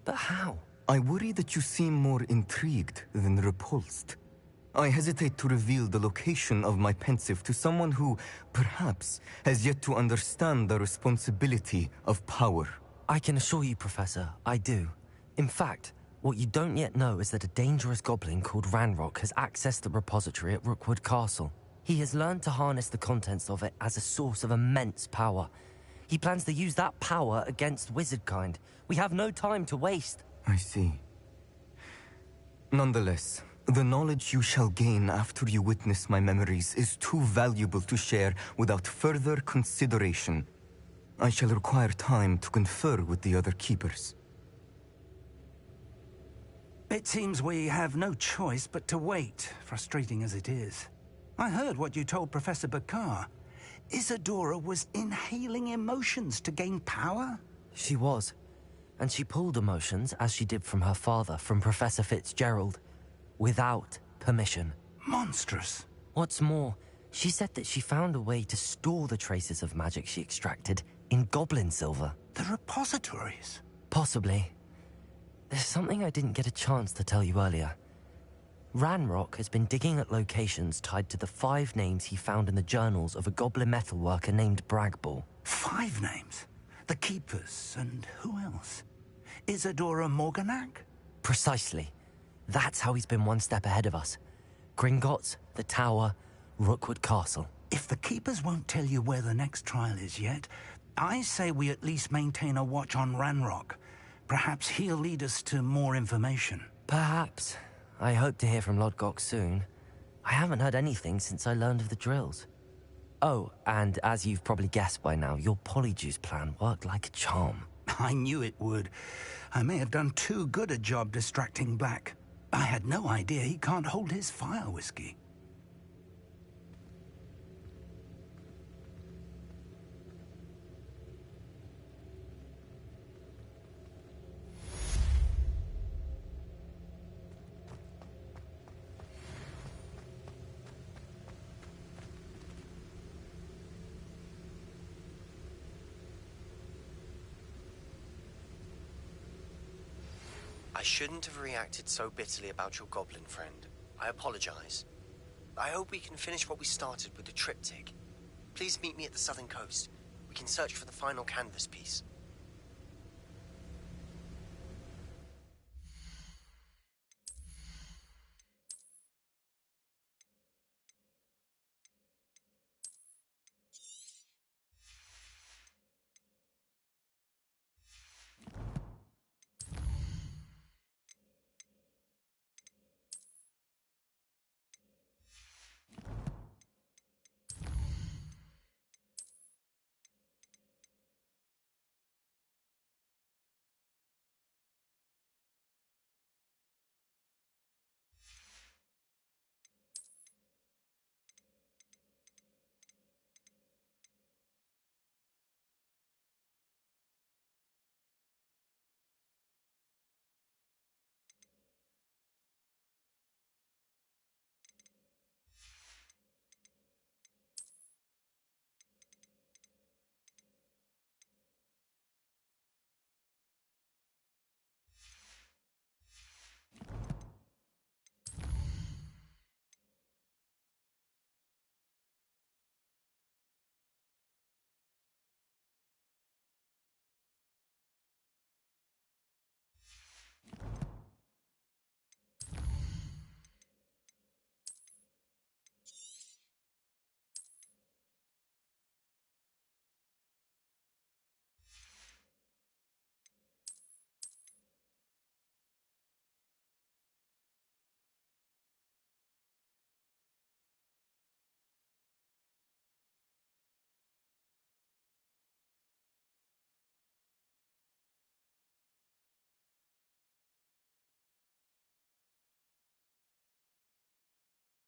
But how? I worry that you seem more intrigued than repulsed. I hesitate to reveal the location of my pensive to someone who, perhaps, has yet to understand the responsibility of power. I can assure you, Professor, I do. In fact, what you don't yet know is that a dangerous goblin called Ranrock has accessed the repository at Rookwood Castle. He has learned to harness the contents of it as a source of immense power. He plans to use that power against wizardkind. We have no time to waste. I see. Nonetheless, the knowledge you shall gain after you witness my memories is too valuable to share without further consideration. I shall require time to confer with the other keepers. It seems we have no choice but to wait, frustrating as it is. I heard what you told Professor Bakar. Isadora was inhaling emotions to gain power? She was. And she pulled emotions, as she did from her father, from Professor Fitzgerald, without permission. Monstrous. What's more, she said that she found a way to store the traces of magic she extracted in goblin silver. The repositories? Possibly. There's something I didn't get a chance to tell you earlier. Ranrock has been digging at locations tied to the 5 names he found in the journals of a goblin metalworker named Bragball. 5 names? The Keepers, and who else? Isadora Morganac? Precisely. That's how he's been one step ahead of us. Gringotts, the Tower, Rookwood Castle. If the Keepers won't tell you where the next trial is yet, I say we at least maintain a watch on Ranrock. Perhaps he'll lead us to more information. Perhaps. I hope to hear from Lodgok soon. I haven't heard anything since I learned of the drills. Oh, and as you've probably guessed by now, your Polyjuice plan worked like a charm. I knew it would. I may have done too good a job distracting Black. I had no idea he can't hold his fire whiskey. I shouldn't have reacted so bitterly about your goblin friend. I apologize. I hope we can finish what we started with the triptych. Please meet me at the southern coast. We can search for the final canvas piece.